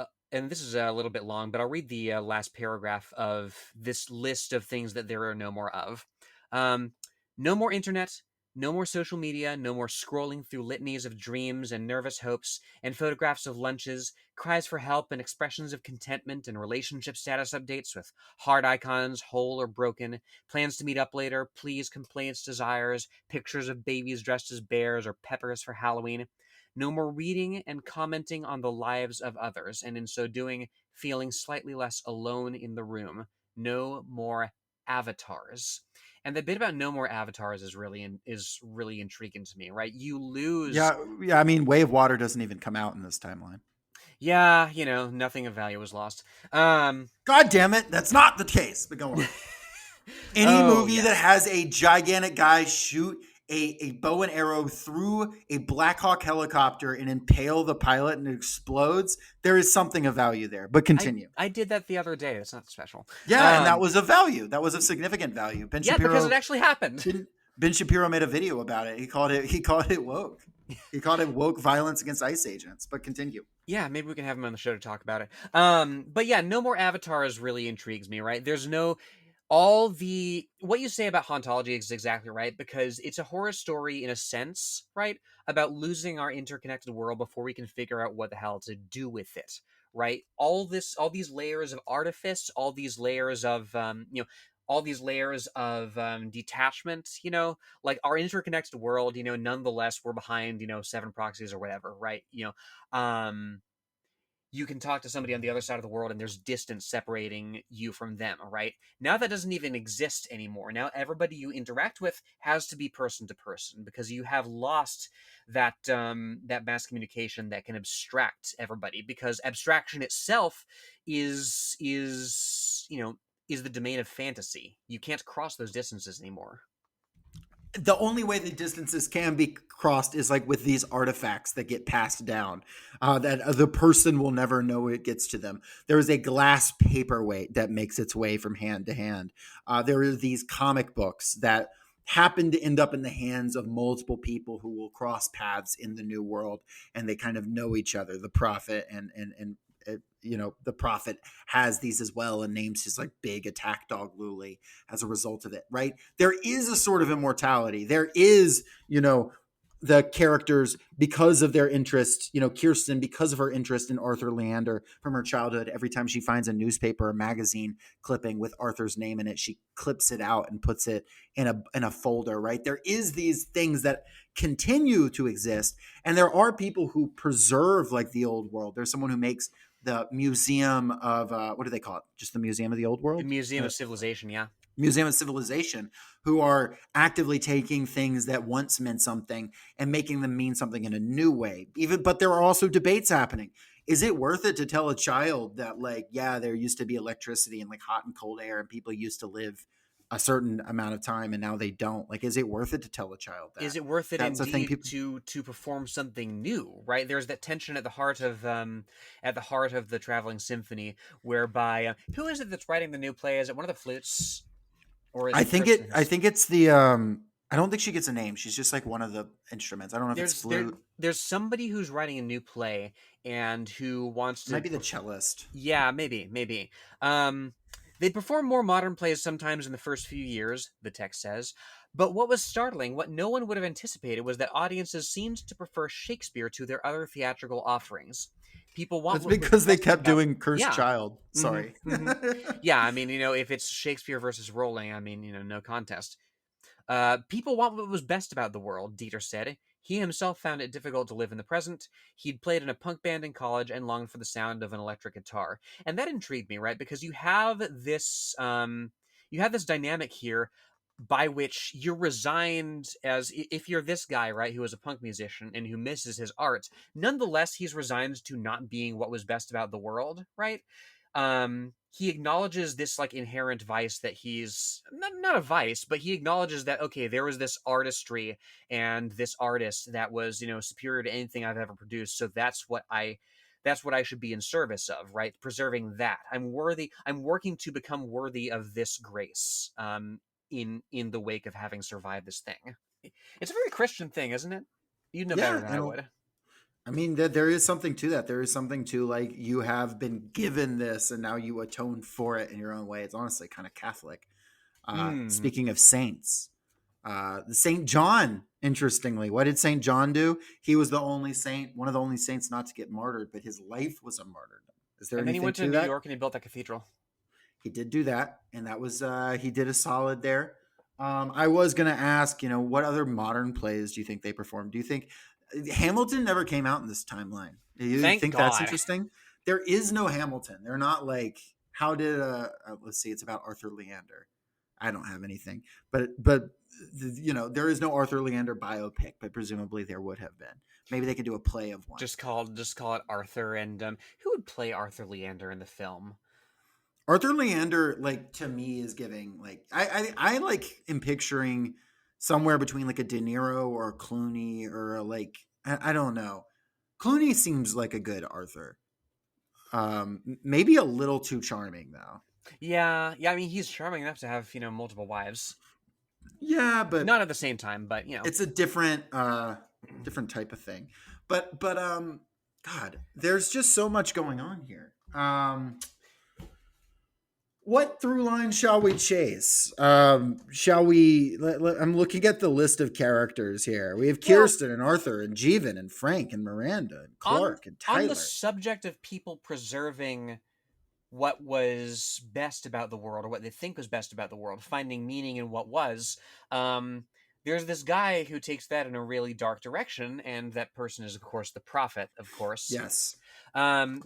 long, but I'll read the last paragraph of this list of things that there are no more of. No more internet, no more social media, no more scrolling through litanies of dreams and nervous hopes and photographs of lunches, cries for help and expressions of contentment and relationship status updates with heart icons, whole or broken, plans to meet up later, pleas, complaints, desires, pictures of babies dressed as bears or peppers for Halloween. No more reading and commenting on the lives of others, and in so doing, feeling slightly less alone in the room. No more avatars. And the bit about no more avatars is really intriguing to me, right? You lose.
Yeah. I mean, Way of Water doesn't even come out in this timeline.
Yeah, nothing of value was lost.
God damn it, that's not the case. But go on. Any movie that has a gigantic guy shoot a bow and arrow through a Black Hawk helicopter and impale the pilot and it explodes, there is something of value there. But continue.
I did that the other day. It's not special.
Yeah, and that was of value. That was of significant value.
Because it actually happened.
Ben Shapiro made a video about it. He called it woke. He called it woke violence against ICE agents. But continue.
Yeah, maybe we can have him on the show to talk about it. But yeah, no more avatars really intrigues me, right? There's no what you say about hauntology is exactly right, because it's a horror story in a sense, right? About losing our interconnected world before we can figure out what the hell to do with it, right? All these layers of artifice, all these layers of detachment, like our interconnected world, nonetheless, we're behind, 7 proxies or whatever, right? You can talk to somebody on the other side of the world and there's distance separating you from them, right? Now that doesn't even exist anymore. Now everybody you interact with has to be person to person because you have lost that mass communication that can abstract everybody, because abstraction itself is the domain of fantasy. You can't cross those distances anymore.
The only way the distances can be crossed is like with these artifacts that get passed down, that the person will never know it gets to them. There is a glass paperweight that makes its way from hand to hand. There are these comic books that happen to end up in the hands of multiple people who will cross paths in the new world, and they kind of know each other. The Prophet and the Prophet has these as well and names his like big attack dog Luli as a result of it, right? There is a sort of immortality. There is, the characters, because of their interest, Kirsten, because of her interest in Arthur Leander from her childhood, every time she finds a newspaper or magazine clipping with Arthur's name in it, she clips it out and puts it in a folder, right? There is these things that continue to exist, and there are people who preserve like the old world. There's someone who makes the museum of what do they call it? Just the museum of the old
The
world?
Museum of Civilization, yeah.
Museum of Civilization, who are actively taking things that once meant something and making them mean something in a new way. But there are also debates happening. Is it worth it to tell a child that, like, yeah, there used to be electricity and like hot and cold air and people used to live a certain amount of time and now they don't? Like, is it worth it to tell a child that?
Is it worth it
That's a thing
indeed
people.
to perform something new, right? There's that tension at the heart of the Traveling Symphony, whereby who is it that's writing the new play? Is it one of the flutes, or is
I
it
think
Kristen?
I think it's the. I don't think she gets a name. She's just like one of the instruments. I don't know if it's flute.
There's somebody who's writing a new play and who wants
It
to
might be the cellist.
Yeah, maybe. They perform more modern plays sometimes in the first few years, the text says. But what was startling, what no one would have anticipated, was that audiences seemed to prefer Shakespeare to their other theatrical offerings. People want
That's
what was
because they
best
kept
about-
doing Cursed
Yeah.
Child.
Mhm,
Sorry.
Yeah, I mean, if it's Shakespeare versus Rowling, I mean, no contest. People want what was best about the world, Dieter said. He himself found it difficult to live in the present. He'd played in a punk band in college and longed for the sound of an electric guitar. And that intrigued me, right? Because you have this dynamic here by which you're resigned as if you're this guy, right, who is a punk musician and who misses his art. Nonetheless, he's resigned to not being what was best about the world, right? He acknowledges this like inherent vice that he's not a vice, but he acknowledges that, okay, there was this artistry and this artist that was, superior to anything I've ever produced. So that's what I should be in service of, right? Preserving that. I'm working to become worthy of this grace, in the wake of having survived this thing. It's a very Christian thing, isn't it? You know better than I would.
I mean, there is something to that. There is something to, like, you have been given this and now you atone for it in your own way. It's honestly kind of Catholic. Speaking of saints, the Saint John, interestingly, what did Saint John do? He was the only saint, one of the only saints not to get martyred, but his life was a martyrdom. Is there
And then he
anything
went to
to
New
that?
York and he built that cathedral.
He did do that, and that was he did a solid there. I was gonna ask, what other modern plays do you think they performed? Do you think Hamilton never came out in this timeline? Do you
Thank
think that's
God.
interesting? There is no Hamilton. They're not like, how did let's see, it's about Arthur Leander. I don't have anything, but there is no Arthur Leander biopic, but presumably there would have been. Maybe they could do a play of one.
Just call it Arthur. And who would play Arthur Leander in the film?
Arthur Leander, like, to me, is giving, like, I like am picturing somewhere between like a De Niro or a Clooney or I don't know. Clooney seems like a good Arthur. Maybe a little too charming though.
Yeah. I mean, he's charming enough to have multiple wives.
Yeah, but
Not at the same time, but
it's a different type of thing. But God, there's just so much going on here. What through line shall we chase? Shall we? I'm looking at the list of characters here. We have Kirsten and Arthur and Jeevan and Frank and Miranda and Clark and Tyler.
On the subject of people preserving what was best about the world, or what they think was best about the world, finding meaning in what was, there's this guy who takes that in a really dark direction, and that person is, of course, the prophet, of course.
Yes.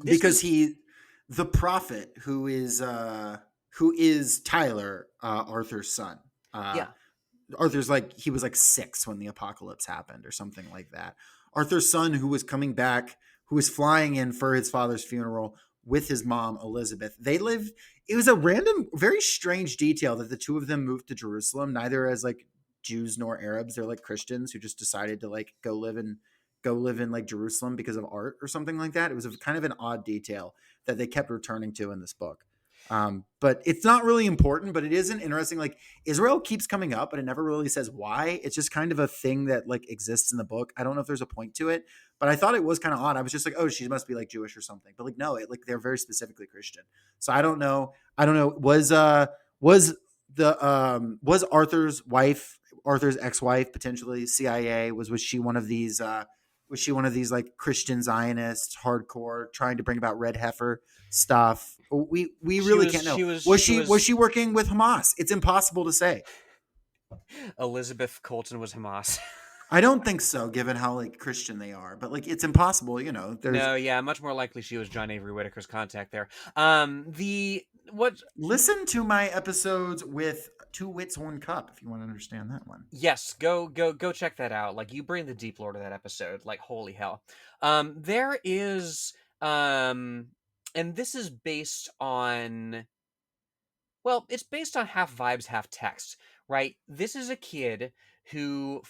Because
the prophet who is Tyler, Arthur's son. Arthur's he was 6 when the apocalypse happened or something like that. Arthur's son, who was coming back, who was flying in for his father's funeral with his mom, Elizabeth. It was a random, very strange detail that the two of them moved to Jerusalem, neither as Jews nor Arabs. They're Christians who just decided to go live in Jerusalem because of art or something like that. It was kind of an odd detail that they kept returning to in this book. But it's not really important, but it is an interesting, Israel keeps coming up, but it never really says why. It's just kind of a thing that exists in the book. I don't know if there's a point to it, but I thought it was kind of odd. I was just oh, she must be Jewish or something, but no, they're very specifically Christian. So I don't know. Was Arthur's wife, Arthur's ex-wife, potentially CIA. Was she one of these? Was she one of these like Christian Zionists, hardcore, trying to bring about red heifer stuff? We
She
really
was
can't know.
she was
Was
she
she
was
working with Hamas? It's impossible to say.
Elizabeth Colton was Hamas.
I don't think so, given how like Christian they are. But like, it's impossible. You know, there's
No, yeah, much more likely she was John Avery Whitaker's contact there. The what?
listen to my episodes with Two Wits One Cup if you want to understand that one.
Yes, go check that out. Like you bring the deep lore to that episode. Like holy hell. There is and this is based on well, it's based on half vibes, half text, right? This is a kid who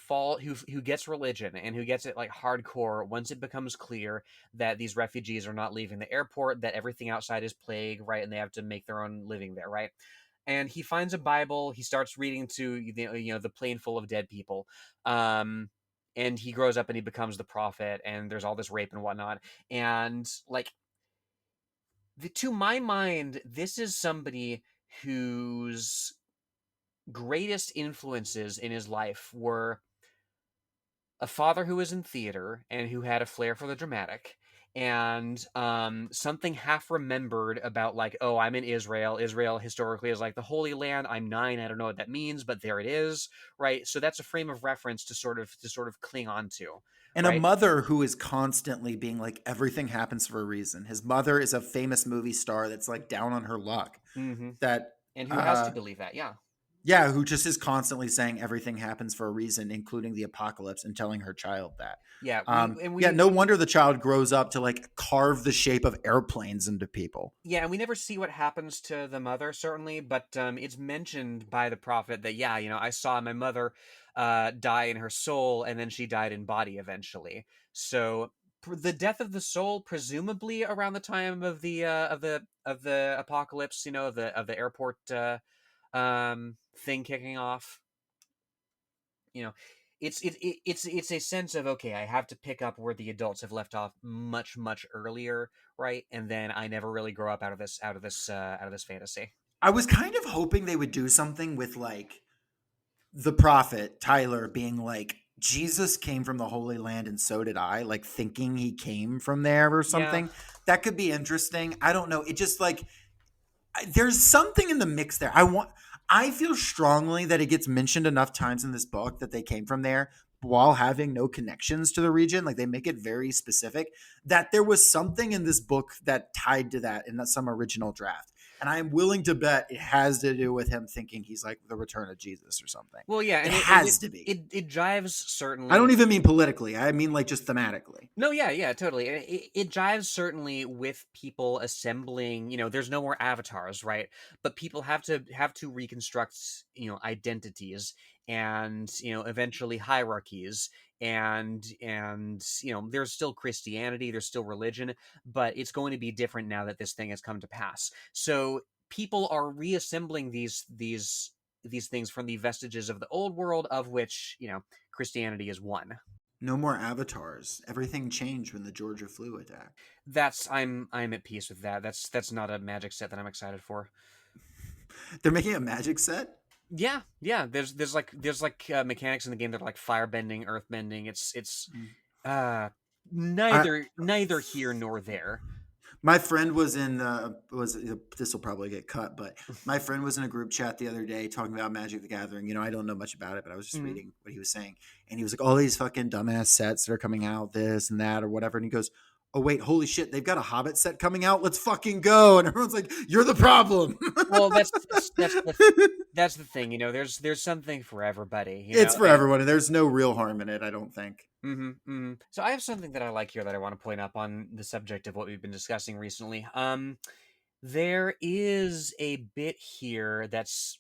gets religion and who gets it like hardcore once it becomes clear that these refugees are not leaving the airport, that everything outside is plague, right? And they have to make their own living there, right? And he finds a Bible. He starts reading to the plane full of dead people. And he grows up and he becomes the prophet. And there's all this rape and whatnot. And like to my mind, this is somebody whose greatest influences in his life were a father who was in theater and who had a flair for the dramatic, and something half remembered about like, oh, I'm in Israel. Israel historically is like the Holy Land. I'm 9. I don't know what that means, but there it is, right? So that's a frame of reference to sort of cling on to,
And a
right?
mother who is constantly being like, everything happens for a reason. His mother is a famous movie star that's like down on her luck.
Mm-hmm.
That,
And who has to believe that? Yeah.
yeah, who just is constantly saying everything happens for a reason, including the apocalypse, and telling her child that.
Yeah.
Yeah, no wonder the child grows up to like carve the shape of airplanes into people.
Yeah, and we never see what happens to the mother, certainly, but it's mentioned by the prophet that, yeah, I saw my mother die in her soul, and then she died in body eventually. So the death of the soul, presumably around the time of the apocalypse, of the airport thing kicking off. You know, it's a sense of, okay, I have to pick up where the adults have left off much much earlier, right? And then I never really grow up out of this fantasy.
I was kind of hoping they would do something with like the prophet Tyler being like, Jesus came from the Holy Land and so did I, like thinking he came from there or
Yeah,
something. That could be interesting. I don't know. It just like, there's something in the mix there. I feel strongly that it gets mentioned enough times in this book that they came from there while having no connections to the region. Like they make it very specific that there was something in this book that tied to that in some original draft. And I am willing to bet it has to do with him thinking he's like the return of Jesus or something.
well, yeah,
It
and
has to be.
it jives
I don't
certainly.
even mean politically. I mean like just thematically.
No, yeah, totally. It jives certainly with people assembling. There's no more avatars, right? But people have to reconstruct, identities and eventually hierarchies, and there's still Christianity, there's still religion, but it's going to be different now that this thing has come to pass. So people are reassembling these things from the vestiges of the old world, of which Christianity is one.
No more avatars. Everything changed when the Georgia flu attacked.
I'm at peace with that. That's not a magic set that I'm excited for.
They're making a magic set?
Yeah. There's mechanics in the game that are like fire bending, earth bending. It's uh
I,
neither here nor there.
My friend was in this will probably get cut, but my friend was in a group chat the other day talking about Magic the Gathering. I don't know much about it, but I was just
Mhm.
reading what he was saying, and he was like, all these fucking dumbass sets that are coming out, this and that or whatever, and he goes, oh wait, holy shit, they've got a Hobbit set coming out, let's fucking go. And everyone's like, you're the problem.
Well, that's the thing. There's something for everybody.
It's for everyone, and there's no real harm in it, I don't think.
So I have something that I like here that I want to point up on the subject of what we've been discussing recently. There is a bit here that's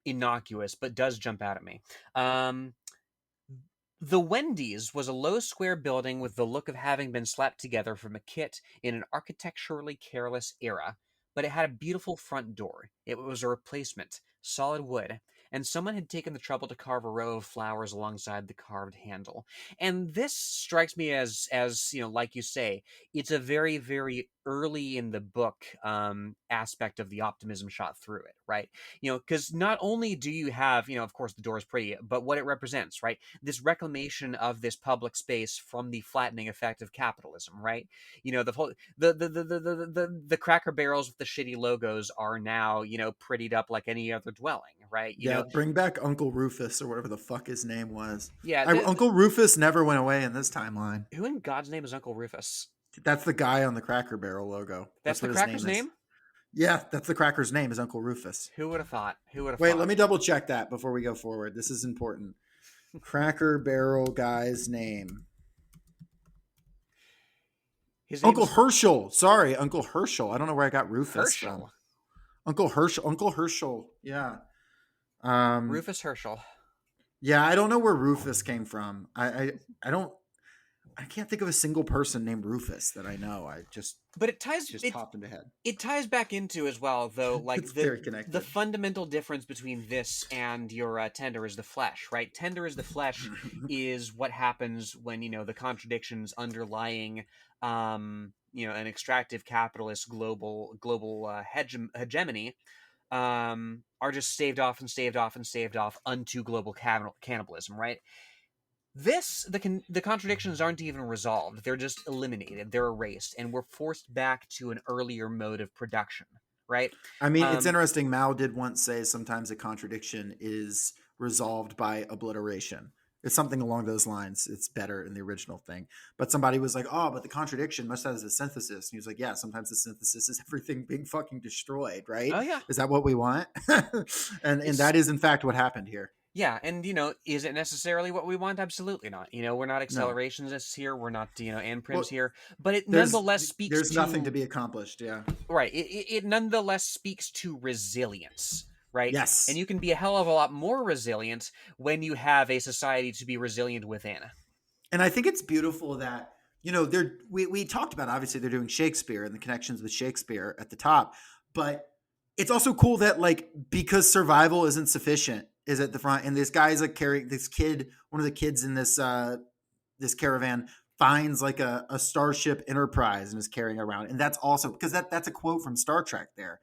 innocuous, but does jump out at me. The Wendy's was a low square building with the look of having been slapped together from a kit in an architecturally careless era, but it had a beautiful front door. It was a replacement, solid wood, and someone had taken the trouble to carve a row of flowers alongside the carved handle. And this strikes me as like you say, it's a very, very early in the book aspect of the optimism shot through it, right? Because not only do you have, of course, the door is pretty, but what it represents, right? This reclamation of this public space from the flattening effect of capitalism, right? The whole the Cracker Barrels with the shitty logos are now, prettied up like any other dwelling, right?
Yeah, bring back Uncle Rufus or whatever the fuck his name was.
Yeah,
Uncle Rufus never went away in this timeline.
who in God's name is Uncle Rufus?
That's the guy on the Cracker Barrel logo.
That's the
what his
Cracker's
name is.
name?
Yeah, that's the Cracker's name is Uncle Rufus.
Who would have thought? Who would have
Wait,
thought?
let me double check that before we go forward. This is important. Cracker Barrel guy's name.
His
Uncle
name's
Herschel. Sorry, Uncle Herschel. I don't know where I got Rufus from.
Herschel.
Uncle Herschel. Yeah.
Rufus Herschel.
Yeah, I don't know where Rufus came from. I can't think of a single person named Rufus that I know.
But it ties
popped into head.
It ties back into as well, though, like
It's very connected.
the fundamental difference between this and your Tender is the Flesh, right? Tender is the Flesh is what happens when the contradictions underlying an extractive capitalist global hegemony are just staved off and staved off and staved off unto global cannibalism, right? The contradictions aren't even resolved. They're just eliminated. They're erased, and we're forced back to an earlier mode of production, right?
I mean, it's interesting. Mao did once say sometimes a contradiction is resolved by obliteration. It's something along those lines. It's better in the original thing. But somebody was like, oh, but the contradiction must have a synthesis. And he was like, yeah, sometimes the synthesis is everything being fucking destroyed, right?
Oh, yeah.
Is that what we want? and that is, in fact, what happened here.
Yeah, and is it necessarily what we want? Absolutely not. We're not accelerationists here. We're not Ann Prims here. But it nonetheless speaks.
There's nothing to be accomplished. Yeah.
Right. It nonetheless speaks to resilience. Right.
Yes.
And you can be a hell of a lot more resilient when you have a society to be resilient within.
And I think it's beautiful that we talked about, obviously they're doing Shakespeare and the connections with Shakespeare at the top, but it's also cool that because survival isn't sufficient is at the front, and this guy's carrying this kid, one of the kids in this this caravan finds a Starship Enterprise and is carrying around, and that's also because that's a quote from Star Trek there.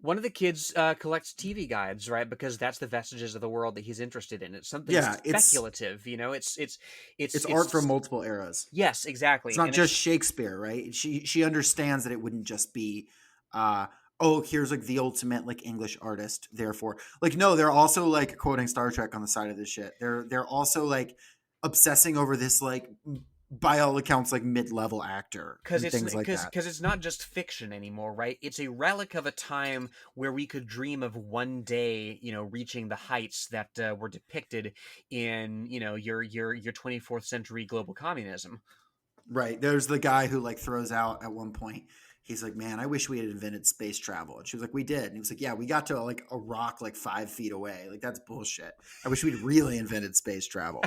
One of the kids collects TV guides, right? Because that's the vestiges of the world that he's interested in. It's something speculative, It's
art from multiple eras.
Yes, exactly.
It's not just Shakespeare, right? She understands that it wouldn't just be, here's the ultimate English artist. Therefore, no, they're also quoting Star Trek on the side of this shit. They're also obsessing over this by all accounts mid-level actor and things like that.
Because it's not just fiction anymore, right? It's a relic of a time where we could dream of one day, reaching the heights that were depicted in your 24th century global communism.
Right. There's the guy who throws out at one point. He's like, man, I wish we had invented space travel. And she was like, we did. And he was like, yeah, we got to a rock 5 feet away. That's bullshit. I wish we'd really invented space travel.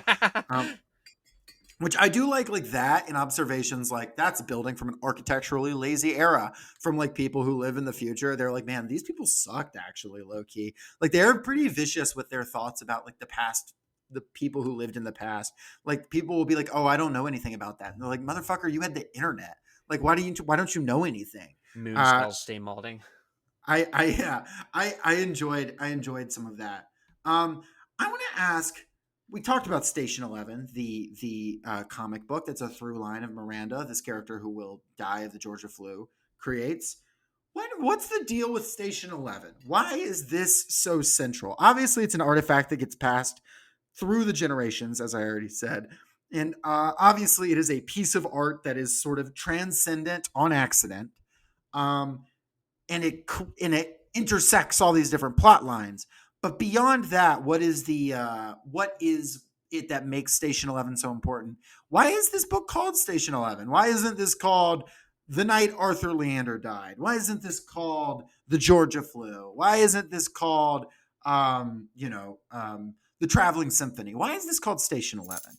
Which I do like that, and observations that's building from an architecturally lazy era from people who live in the future. They're like, man, these people sucked actually, low key. They're pretty vicious with their thoughts about the past, the people who lived in the past. People will be like, oh, I don't know anything about that. And they're like, motherfucker, you had the internet. Why don't you know anything?
Moon spells stay molding.
I enjoyed some of that. I want to ask. We talked about Station 11, the comic book that's a through line of Miranda, this character who will die of the Georgia flu, creates. What's the deal with Station 11? Why is this so central? Obviously, it's an artifact that gets passed through the generations, as I already said. And obviously, it is a piece of art that is sort of transcendent on accident. And it intersects all these different plot lines. But beyond that, what is it that makes Station 11 so important? Why is this book called Station 11? Why isn't this called The Night Arthur Leander Died? Why isn't this called The Georgia Flu? Why isn't this called, The Traveling Symphony? Why is this called Station 11?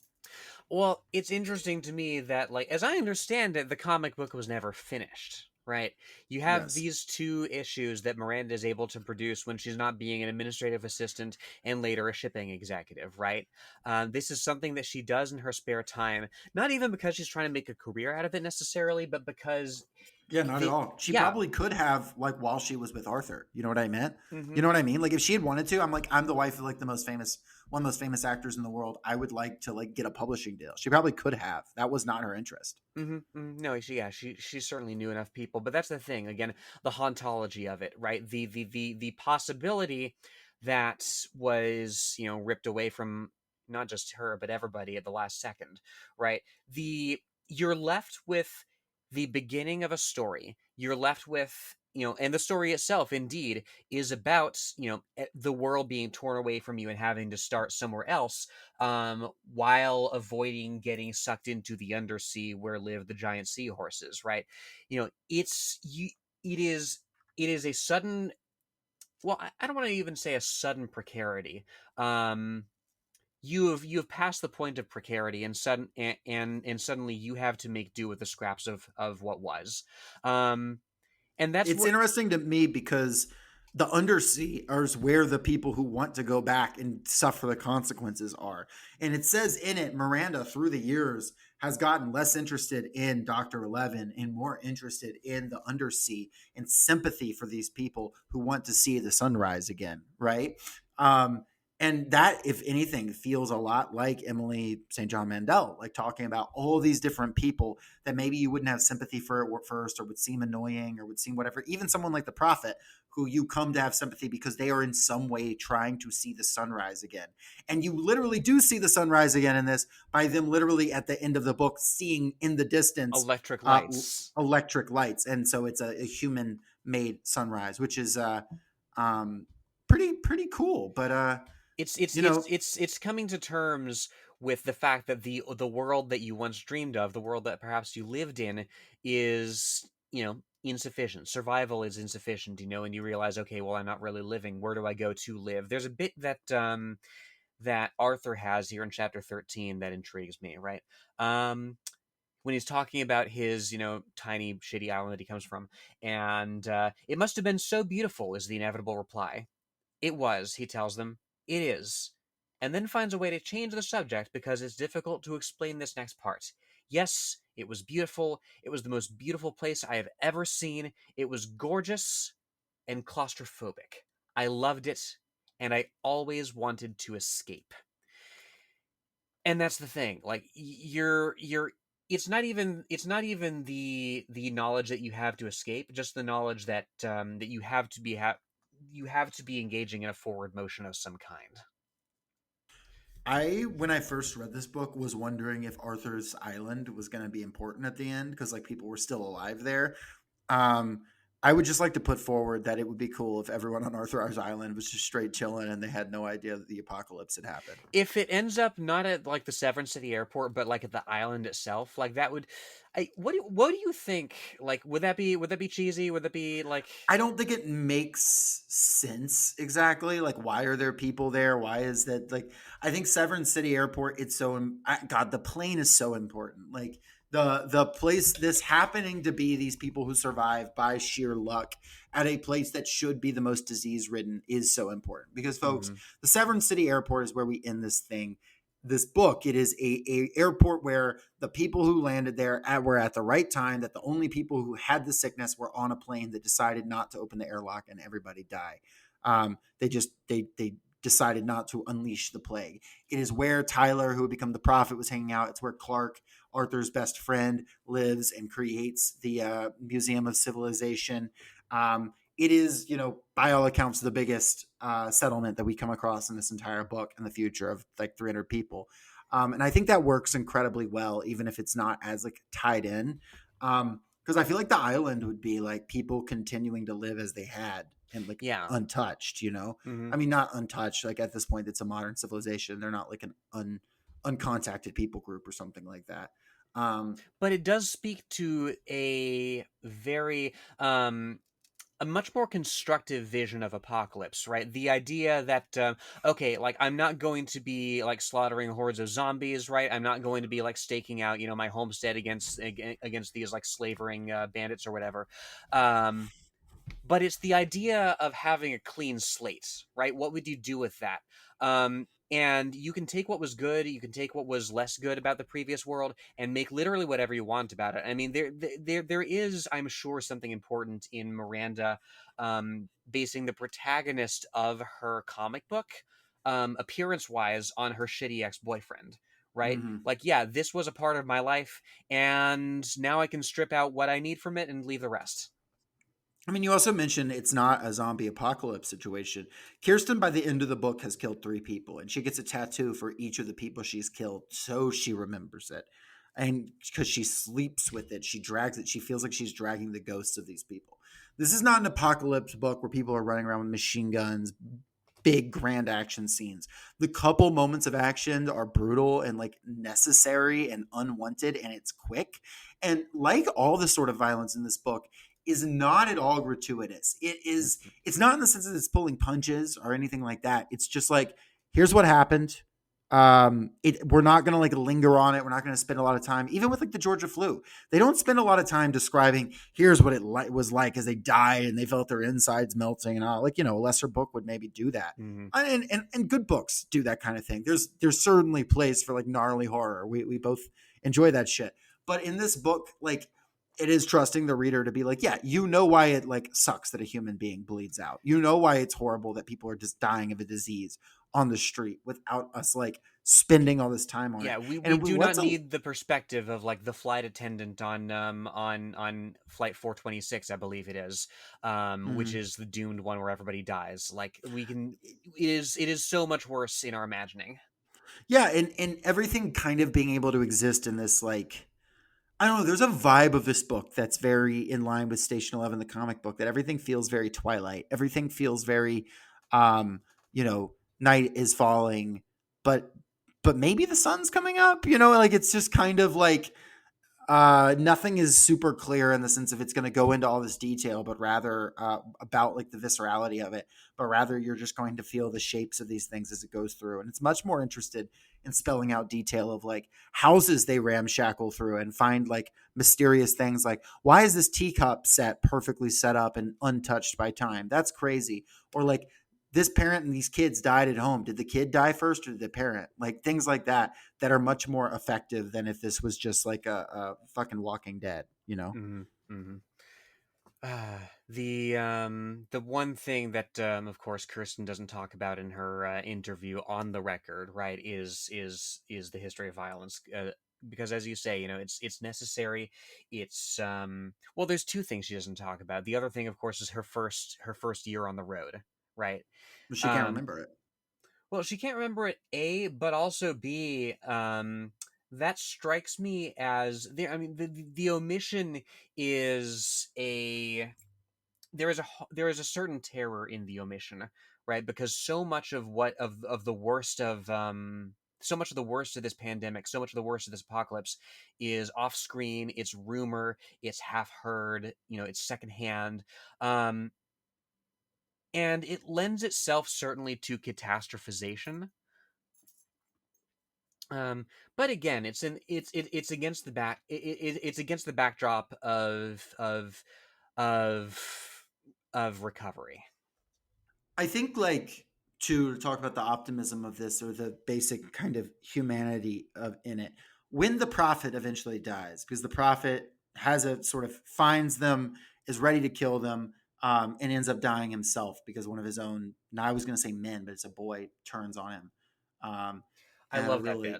Well, it's interesting to me that, as I understand it, the comic book was never finished. right? You have
Yes.
these two issues that Miranda is able to produce when she's not being an administrative assistant and later a shipping executive, right? This is something that she does in her spare time, not even because she's trying to make a career out of it necessarily, but because
Yeah, not at
the
all. She
yeah.
probably could have, like, while she was with Arthur. You know what I meant?
Hmm.
You know what I mean? Like, if she had wanted to, I'm like, I'm the wife of like the most famous, one of the most famous actors in the world. I would like to like get a publishing deal. She probably could have. That was not her interest.
No, she certainly knew enough people, but that's the thing. Again, the hauntology of it, right? The possibility that was ripped away from not just her but everybody at the last second, right? The You're left with the beginning of a story. You're left with and the story itself, indeed, is about the world being torn away from you and having to start somewhere else, while avoiding getting sucked into the undersea where live the giant seahorses, right? It's you. It is a sudden. Well, I don't want to even say a sudden precarity. Um, you have passed the point of precarity, and suddenly you have to make do with the scraps of what was, um, and that's
It's
what.
interesting to me because the undersea is where the people who want to go back and suffer the consequences are. And it says in it, Miranda, through the years, has gotten less interested in Dr. 11 and more interested in the undersea and sympathy for these people who want to see the sunrise again, right? Um, and that, if anything, feels a lot like Emily St. John Mandel, like talking about all these different people that maybe you wouldn't have sympathy for at first, or would seem annoying, or would seem whatever. Even someone like the prophet, who you come to have sympathy because they are in some way trying to see the sunrise again. And you literally do see the sunrise again in this by them literally at the end of the book seeing in the distance
Electric
uh,
lights.
electric lights. And so it's a human made sunrise, which is um, pretty cool. But
it's it's
you
it's
know,
it's it's coming to terms with the fact that the world that you once dreamed of, the world that perhaps you lived in, is insufficient. Survival is insufficient, and you realize, okay, well, I'm not really living. Where do I go to live? There's a bit that Arthur has here in chapter 13 that intrigues me, right? When he's talking about his tiny shitty island that he comes from, and it must have been so beautiful, is the inevitable reply. It was, he tells them. It is. And then finds a way to change the subject because it's difficult to explain this next part. Yes, it was beautiful. It was the most beautiful place I have ever seen. It was gorgeous and claustrophobic. I loved it, and I always wanted to escape. And that's the thing. Like you're it's not even the knowledge that you have to escape, just the knowledge that you have to be engaging in a forward motion of some kind.
when I first read this book, was wondering if Arthur's Island was going to be important at the end because like people were still alive there. Um, I would just like to put forward that it would be cool if everyone on Arthur's Island was just straight chilling and they had no idea that the apocalypse had happened.
If it ends up not at like the Severn City Airport, but like at the island itself, like that would, what do you think? Like, would that be cheesy? Would that be like,
I don't think it makes sense exactly. Like, why are there people there? Why is that? Like, I think Severn City Airport. It's so God. The plane is so important. Like the place this happening to be these people who survive by sheer luck at a place that should be the most disease ridden is so important because folks,
mm-hmm.
the Severn City Airport is where we end this thing. This book, it is a airport where the people who landed there were at the right time, that the only people who had the sickness were on a plane that decided not to open the airlock and everybody die. They decided not to unleash the plague. It is where Tyler, who would become the prophet, was hanging out. It's where Clark, Arthur's best friend, lives and creates the Museum of Civilization. It is, by all accounts, the biggest settlement that we come across in this entire book in the future of like 300 people. And I think that works incredibly well, even if it's not as like tied in. Because I feel like the island would be like people continuing to live as they had and like
Yeah.
untouched.
Mm-hmm.
I mean, not untouched. Like at this point, it's a modern civilization. They're not like an uncontacted people group or something like that.
But it does speak to a very a much more constructive vision of apocalypse, right? The idea that okay, like I'm not going to be like slaughtering hordes of zombies, right? I'm not going to be like staking out, my homestead against these like slavering bandits or whatever. Um, but it's the idea of having a clean slate, right? What would you do with that? And you can take what was good, you can take what was less good about the previous world, and make literally whatever you want about it. I mean, there is, I'm sure, something important in Miranda basing the protagonist of her comic book, appearance-wise, on her shitty ex-boyfriend. Right?
Mm-hmm.
Like, yeah, this was a part of my life, and now I can strip out what I need from it and leave the rest.
I mean, you also mentioned it's not a zombie apocalypse situation. Kirsten, by the end of the book, has killed 3 people, and she gets a tattoo for each of the people she's killed, so she remembers it. And because she sleeps with it, she drags it. She feels like she's dragging the ghosts of these people. This is not an apocalypse book where people are running around with machine guns, big grand action scenes. The couple moments of action are brutal and like necessary and unwanted, and it's quick. And like all the sort of violence in this book, is not at all gratuitous. It's not in the sense that it's pulling punches or anything like that. It's just like, here's what happened. We're not going to like linger on it. We're not going to spend a lot of time, even with like the Georgia flu. They don't spend a lot of time describing, here's what it was like as they died and they felt their insides melting and all. Like, a lesser book would maybe do that.
Mm-hmm.
And good books do that kind of thing. There's certainly place for like gnarly horror. We both enjoy that shit. But in this book, like, it is trusting the reader to be like, yeah, why it like sucks that a human being bleeds out. Why it's horrible that people are just dying of a disease on the street without us like spending all this time on it.
Yeah, we
And
do not need the perspective of like the flight attendant on flight 426, I believe it is, which is the doomed one where everybody dies. Like it is so much worse in our imagining.
Yeah, and everything kind of being able to exist in this like, I don't know, there's a vibe of this book that's very in line with Station 11, the comic book, that everything feels very Twilight. Everything feels very, night is falling, but maybe the sun's coming up, like it's just kind of like, nothing is super clear in the sense of it's going to go into all this detail, but rather about like the viscerality of it, but rather you're just going to feel the shapes of these things as it goes through. And it's much more interested in spelling out detail of like houses they ramshackle through and find like mysterious things like, why is this teacup set perfectly set up and untouched by time? That's crazy. Or like, this parent and these kids died at home. Did the kid die first or did the parent? Like things like that are much more effective than if this was just like a fucking Walking Dead,
Mm-hmm. Mm-hmm. The one thing that of course Kirsten doesn't talk about in her interview on the record, right, is the history of violence. Because as you say, it's necessary. It's well, there's 2 things she doesn't talk about. The other thing, of course, is her first year on the road, right?
She can't
Um,
remember it.
well, she can't remember it, A, but also B, that strikes me as the omission is a there is a certain terror in the omission, right? Because so much of what of the worst of so much of the worst of this pandemic, so much of the worst of this apocalypse is off screen, it's rumor, it's half heard, it's secondhand. And it lends itself certainly to catastrophization. But again, it's against the it's against the backdrop of of recovery.
I think like to talk about the optimism of this or the basic kind of humanity of in it, when the prophet eventually dies, because the prophet has a sort of finds them, is ready to kill them, and ends up dying himself because one of his own, now I was going to say men, but it's a boy, turns on him, um,
I
and a
love that bit.
really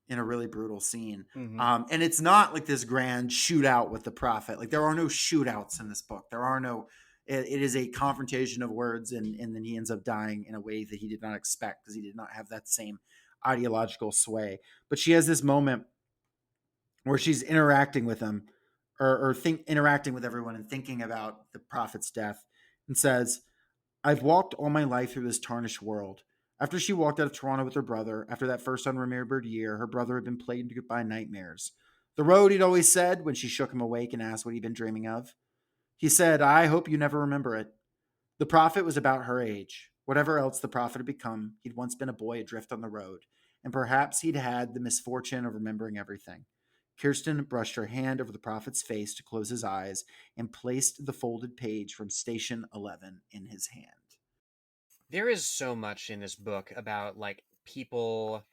in a really brutal scene.
Mm-hmm.
And it's not like this grand shootout with the prophet. Like there are no shootouts in this book. There are no. It is a confrontation of words, and then he ends up dying in a way that he did not expect because he did not have that same ideological sway. But she has this moment where she's interacting with him, or interacting with everyone and thinking about the prophet's death, and says, I've walked all my life through this tarnished world. After she walked out of Toronto with her brother, after that first unremembered year, her brother had been plagued by nightmares. The road, he'd always said when she shook him awake and asked what he'd been dreaming of. He said, I hope you never remember it. The prophet was about her age. Whatever else the prophet had become, he'd once been a boy adrift on the road, and perhaps he'd had the misfortune of remembering everything. Kirsten brushed her hand over the prophet's face to close his eyes and placed the folded page from Station 11 in his hand.
There is so much in this book about like people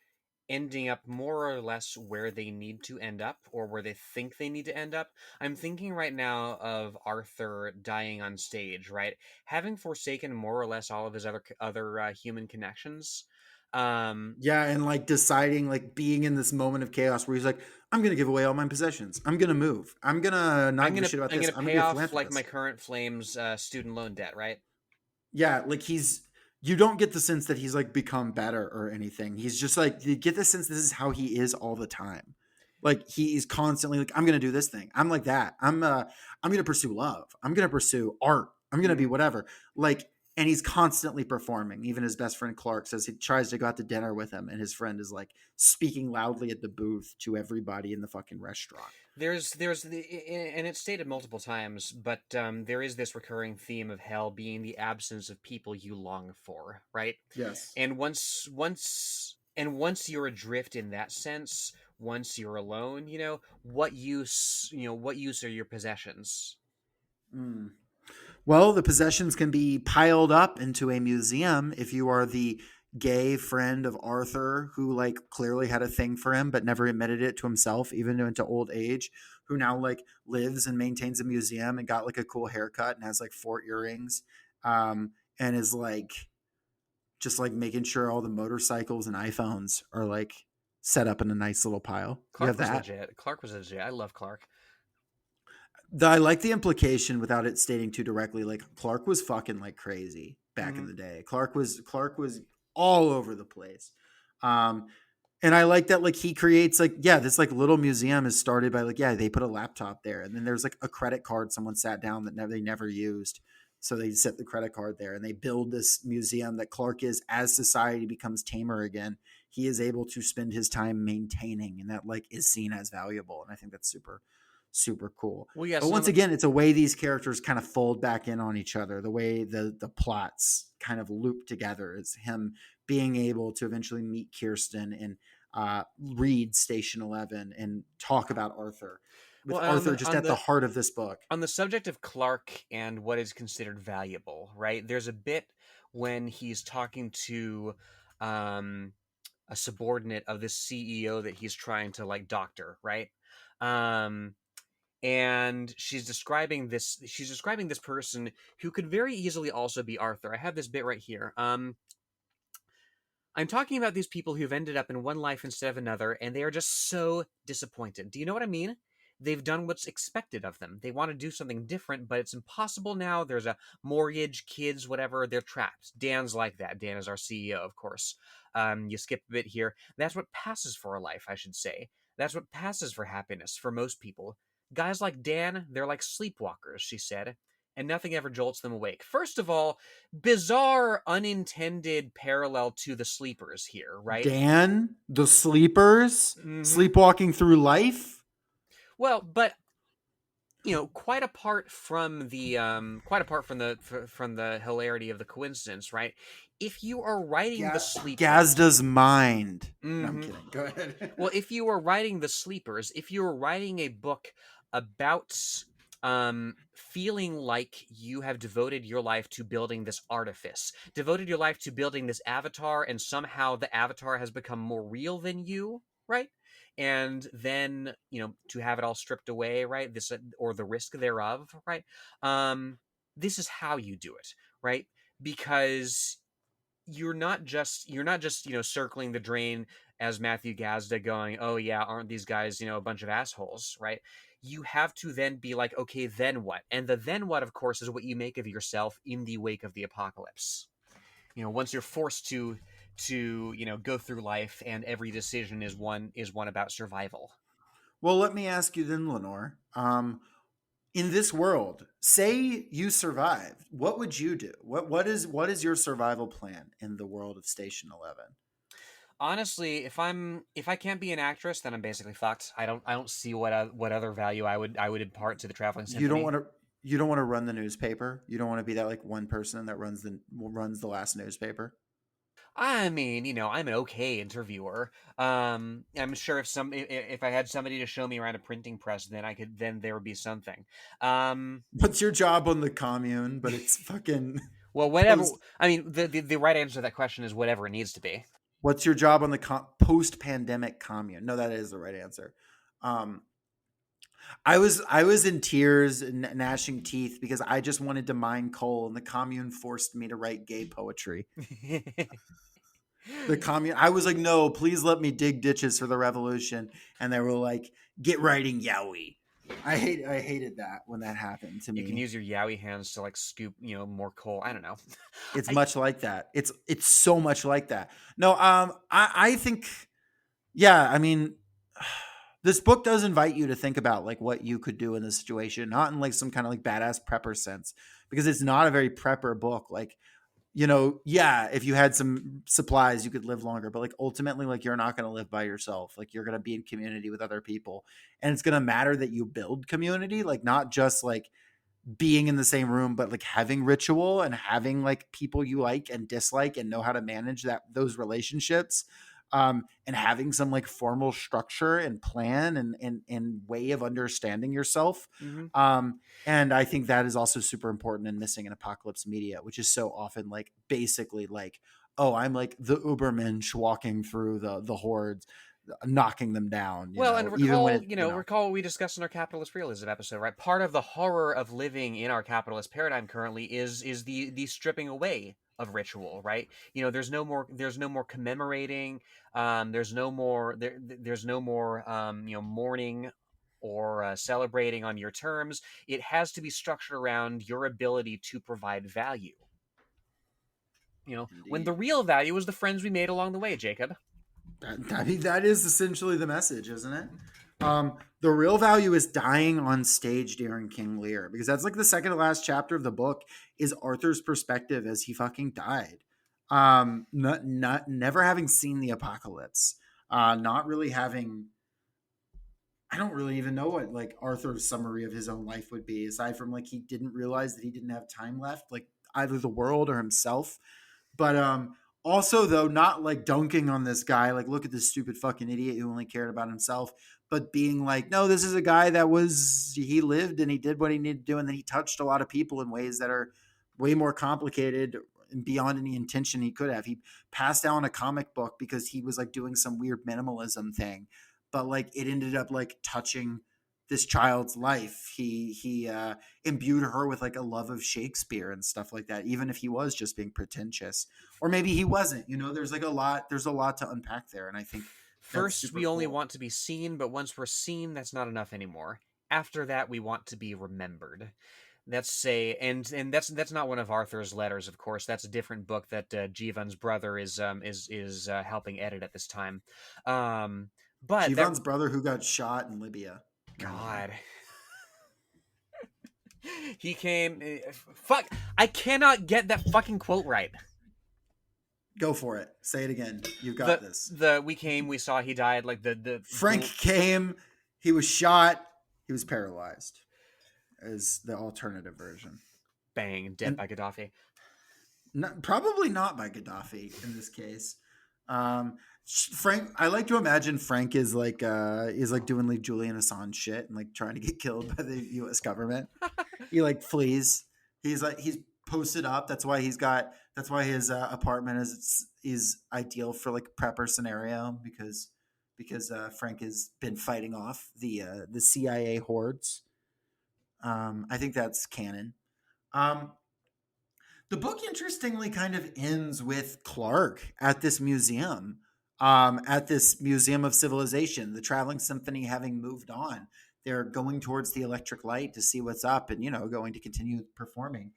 ending up more or less where they need to end up or where they think they need to end up. I'm thinking right now of Arthur dying on stage, right? Having forsaken more or less all of his other human connections.
Yeah, and like deciding, like being in this moment of chaos where he's like, I'm going to give away all my possessions. I'm going to move. I'm going to not give a shit about
I'm
this.
gonna
I'm going to
pay
be a
off like my
philanthropist.
current flames student loan debt, right?
Yeah, like you don't get the sense that he's like become better or anything. He's just like, you get the sense this is how he is all the time. Like he is constantly like, I'm gonna do this thing. I'm like that. I'm gonna pursue love. I'm gonna pursue art. I'm gonna be whatever. Like, and he's constantly performing. Even his best friend Clark says he tries to go out to dinner with him, and his friend is like speaking loudly at the booth to everybody in the fucking restaurant.
And it's stated multiple times, but there is this recurring theme of hell being the absence of people you long for, right?
Yes.
And once you're adrift in that sense, once you're alone, what use are your possessions?
Mm. Well, the possessions can be piled up into a museum if you are the gay friend of Arthur who like clearly had a thing for him but never admitted it to himself even into old age, who now like lives and maintains a museum and got like a cool haircut and has like 4 earrings, and is like just like making sure all the motorcycles and iPhones are like set up in a nice little pile. You have
Clark was
that.
legit. Clark was legit. I love Clark.
I like the implication without it stating too directly. Like Clark was fucking like crazy back in
Hmm.
the day. Clark was all over the place. Um, and I like that like he creates like, yeah, this like little museum is started by like, yeah, they put a laptop there and then there's like a credit card someone sat down that they never used. So they set the credit card there and they build this museum that Clark is, as society becomes tamer again, he is able to spend his time maintaining, and that like is seen as valuable. And I think that's super, super cool.
Well,
But
yes,
once again, it's a way these characters kind of fold back in on each other. The way the plots kind of loop together is him being able to eventually meet Kirsten and read Station 11 and talk about Arthur, with
well,
Arthur just at the heart of this book.
on the subject of Clark and what is considered valuable, right? There's a bit when he's talking to um, a subordinate of this CEO that he's trying to like doctor, right? Um, and she's describing this person who could very easily also be Arthur. I have this bit right here. I'm talking about these people who've ended up in one life instead of another, and they are just so disappointed. Do you know what I mean? They've done what's expected of them. They want to do something different, but it's impossible now. There's a mortgage, kids, whatever. They're trapped. Dan's like that. Dan is our CEO, of course. You skip a bit here. That's what passes for a life, I should say. That's what passes for happiness for most people. Guys like Dan, they're like sleepwalkers, she said, and nothing ever jolts them awake. First of all, bizarre unintended parallel to the sleepers here, right?
Dan, the sleepers,
Hmm.
sleepwalking through life.
Well, but quite apart from the hilarity of the coincidence, right? If you are writing the sleepers,
Gazda's mind. No, I'm
hmm
kidding. Go ahead.
well, if you are writing the sleepers, if you are writing a book about feeling like you have devoted your life to building this artifice, devoted your life to building this avatar, and somehow the avatar has become more real than you, right? And then to have it all stripped away, right? This or the risk thereof, right? This is how you do it, right? Because you're not just circling the drain as Matthew Gazda going, oh yeah, aren't these guys a bunch of assholes, right? You have to then be like, okay, then what? And the then what, of course, is what you make of yourself in the wake of the apocalypse. Once you're forced to go through life and every decision is one about survival.
Well, let me ask you then, Lenore. In this world, say you survived, what would you do? What is your survival plan in the world of Station 11?
Honestly, if I can't be an actress, then I'm basically fucked. I don't see what other value I would impart to the traveling
You don't
symphony.
want to You don't want to run the newspaper. You don't want to be that like one person that runs the last newspaper.
I mean, I'm an okay interviewer. I'm sure if I had somebody to show me around a printing press, then there would be something. Um,
What's your job on the commune? But it's fucking
well, whatever.
post.
I mean, the right answer to that question is whatever it needs to be.
What's your job on the post-pandemic commune? No, that is the right answer. Um, I was in tears and gnashing teeth because I just wanted to mine coal, and the commune forced me to write gay poetry. The commune, I was like, no, please let me dig ditches for the revolution, and they were like, get writing, yowie. I hated that when that happened to
You can
me.
use your yowie hands to like scoop, more coal. I don't know.
It's
I
much like that. It's so much like that. No, I think, yeah, I mean, this book does invite you to think about like what you could do in this situation, not in like some kind of like badass prepper sense, because it's not a very prepper book. Like, yeah, if you had some supplies, you could live longer, but like ultimately, like you're not going to live by yourself. Like you're going to be in community with other people, and it's going to matter that you build community, like not just like being in the same room, but like having ritual and having like people you like and dislike and know how to manage those relationships, and having some like formal structure and plan and way of understanding yourself.
Mhm.
And I think that is also super important and missing in apocalypse media, which is so often like basically like, oh, I'm like the Ubermensch walking through the hordes, knocking them down,
Well, and
even when
recall,
it,
recall what we discussed in our capitalist realism episode, right? Part of the horror of living in our capitalist paradigm currently is the stripping away of ritual, right? There's no more commemorating, there's no more mourning or celebrating on your terms. It has to be structured around your ability to provide value. When the
indeed.
real value is the friends we made along the way, Jacob.
I mean, that is essentially the message, isn't it? The real value is dying on stage during King Lear, because that's like the second to last chapter of the book is Arthur's perspective as he fucking died. Not never having seen the apocalypse, not really having. I don't really even know what like Arthur's summary of his own life would be, aside from like he didn't realize that he didn't have time left, like either the world or himself. But also though, not like dunking on this guy, like look at this stupid fucking idiot who only cared about himself, but being like, no, this is a guy that he lived and he did what he needed to do, and then he touched a lot of people in ways that are way more complicated and beyond any intention he could have. He passed down a comic book because he was like doing some weird minimalism thing, but like it ended up like touching this child's life. He imbued her with like a love of Shakespeare and stuff like that, even if he was just being pretentious, or maybe he wasn't. There's like there's a lot to unpack there, and I think that's
First,
super
we only
cool.
want to be seen, but once we're seen, that's not enough anymore. After that, we want to be remembered. And that's not one of Arthur's letters, of course. That's a different book that Jivan's brother is helping edit at this time. But that
Jivan's brother who got shot in Libya.
God, he came. Fuck! I cannot get that fucking quote right.
Go for it. Say it again. You got
The
this.
the we came, we saw, he died. Like the
Frank came. He was shot. He was paralyzed. As the alternative version.
bang dead
And
by Gaddafi.
probably not by Gaddafi in this case. Frank, I like to imagine Frank is like doing like Julian Assange shit and like trying to get killed by the U.S. government. He like flees. He's posted up. That's why his apartment is ideal for like prepper scenario, because Frank has been fighting off the CIA hordes. I think that's canon. Um, the book interestingly kind of ends with Clark at this museum of civilization, the traveling symphony having moved on. They're going towards the electric light to see what's up and, going to continue performing.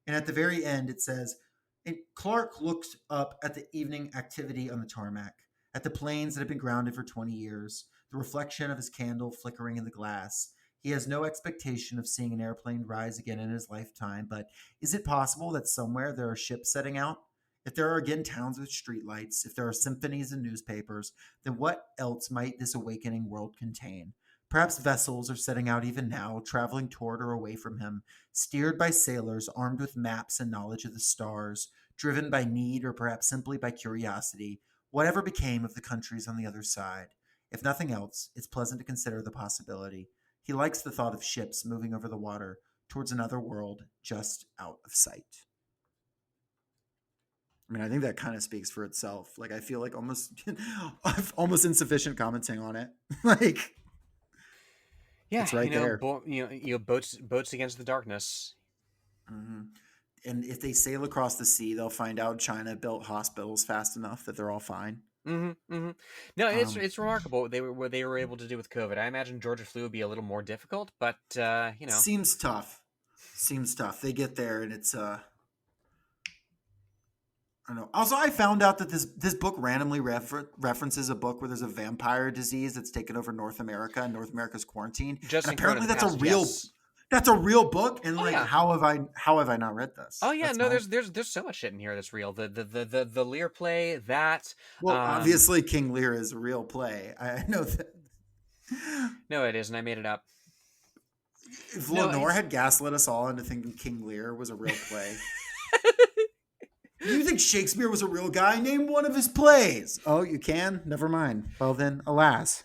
And at the very end, it says, and Clark looks up at the evening activity on the tarmac, at the planes that have been grounded for 20 years, the reflection of his candle flickering in the glass. He has no expectation of seeing an airplane rise again in his lifetime, but is it possible that somewhere there are ships setting out? If there are again towns with streetlights, if there are symphonies and newspapers, then what else might this awakening world contain? Perhaps vessels are setting out even now, traveling toward or away from him, steered by sailors armed with maps and knowledge of the stars, driven by need or perhaps simply by curiosity, whatever became of the countries on the other side. If nothing else, it's pleasant to consider the possibility. He likes the thought of ships moving over the water towards another world just out of sight. I mean, I think that kind of speaks for itself. Like, I feel like almost, almost insufficient commenting on it. Like,
Yeah,
it's right there.
boats against the darkness.
hmm And if they sail across the sea, they'll find out China built hospitals fast enough that they're all fine.
No, it's
Um,
it's remarkable what they were able to do with COVID. I imagine Georgia flu would be a little more difficult, but
seems tough. Seems tough. They get there and it's I don't know. Also, I found out that this book randomly references a book where there's a vampire disease that's taken over North America and North America's quarantine. And
Justin Cronin
apparently
in the past, yes.
that's a real book. And
Oh
like,
yeah.
how have I not read this?
Oh yeah,
That's
no,
my
there's so much shit in here that's real. The Lear play, that
well, obviously King Lear is a real play. I know that.
no, it isn't. I made it up.
If
No,
Lenore
it's
had gaslit us all into thinking King Lear was a real play. You think Shakespeare was a real guy? Name one of his plays. Oh, you can? Never mind. Well then, alas.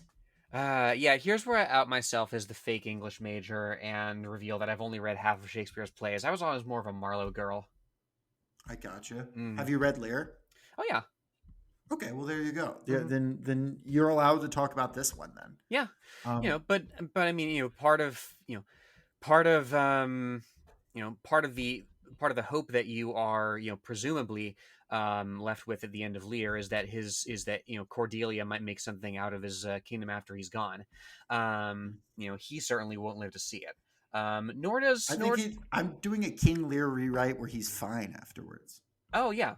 yeah, here's where I out myself as the fake English major and reveal that I've only read half of Shakespeare's plays. I was always more of a Marlowe girl.
I gotcha.
Mm.
Have you read Lear?
Oh yeah.
Okay, well there you go.
Mhm.
Then you're allowed to talk about this one then.
Yeah.
Um,
But I mean, part of part of the hope that you are presumably left with at the end of Lear is that Cordelia might make something out of his kingdom after he's gone. He certainly won't live to see it. Nor does
I think I'm doing a King Lear rewrite where he's fine afterwards.
Oh yeah.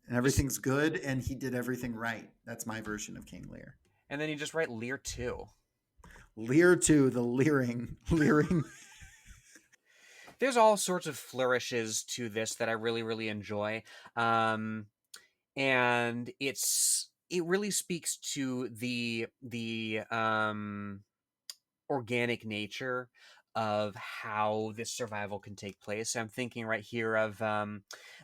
And
Just
everything's good and he did everything right. That's my version of King Lear.
and then you just write Lear 2.
Lear 2, the leering.
There's all sorts of flourishes to this that I really, really enjoy. And it really speaks to the organic nature of how this survival can take place. I'm thinking right here of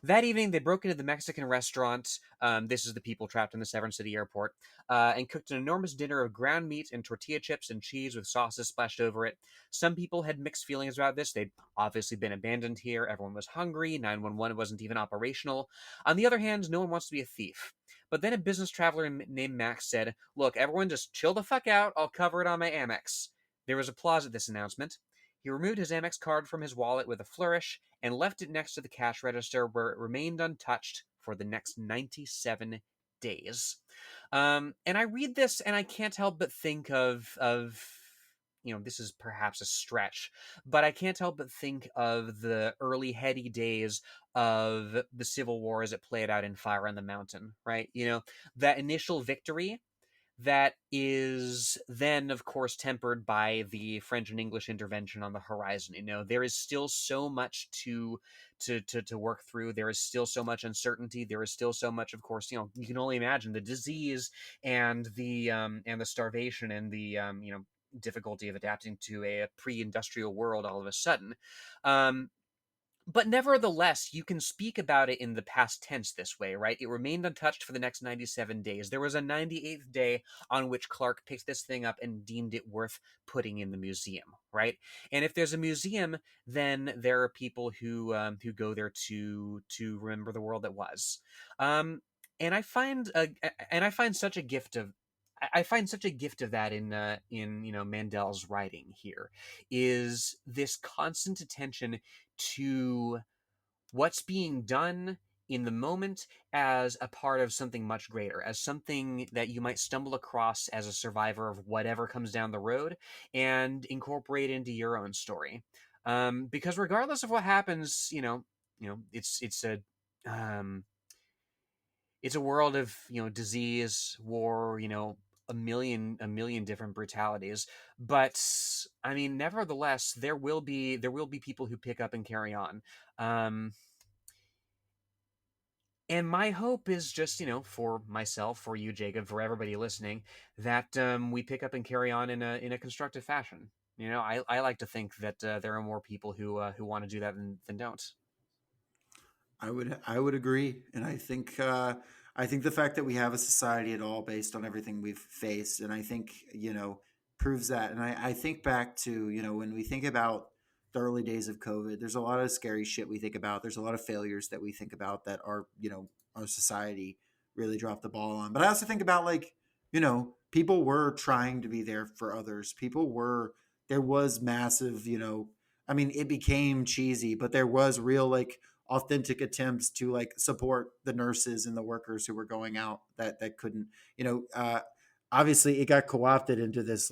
that evening they broke into the Mexican restaurant. This is the people trapped in the Severn City airport, and cooked an enormous dinner of ground meat and tortilla chips and cheese with sauces splashed over it. Some people had mixed feelings about this. They'd obviously been abandoned here. Everyone was hungry. 911 wasn't even operational. On the other hand, no one wants to be a thief. But then a business traveler named Max said, "Look, everyone just chill the fuck out. I'll cover it on my Amex." There was applause at this announcement. He removed his Amex card from his wallet with a flourish and left it next to the cash register where it remained untouched for the next 97 days. And I read this and I can't help but think of this is perhaps a stretch, but I can't help but think of the early heady days of the Civil War as it played out in Fire on the Mountain, right? That initial victory that is then, of course, tempered by the French and English intervention on the horizon. There is still so much to work through. There is still so much uncertainty. There is still so much, of course, you can only imagine the disease and the starvation and the difficulty of adapting to a pre-industrial world all of a sudden. But nevertheless, you can speak about it in the past tense this way, right? It remained untouched for the next 97 days. There was a 98th day on which Clark picked this thing up and deemed it worth putting in the museum, right? And if there's a museum, then there are people who go there to remember the world that was. And I find such a gift of that in Mandel's writing here, is this constant attention to what's being done in the moment as a part of something much greater, as something that you might stumble across as a survivor of whatever comes down the road and incorporate into your own story. Because regardless of what happens, it's a world of disease, war, a million different brutalities. But I mean, nevertheless, there will be people who pick up and carry on. And And my hope is just, for myself, for you, Jacob, for everybody listening, that we pick up and carry on in a constructive fashion. I like to think that there are more people who want to do that than don't.
I would agree, and I think the fact that we have a society at all based on everything we've faced, and I think proves that. And I think back to when we think about the early days of COVID, there's a lot of scary shit we think about. There's a lot of failures that we think about that our society really dropped the ball on. But I also think about people were trying to be there for others. There was massive I mean, it became cheesy, but there was real authentic attempts to support the nurses and the workers who were going out that couldn't you know obviously it got co-opted into this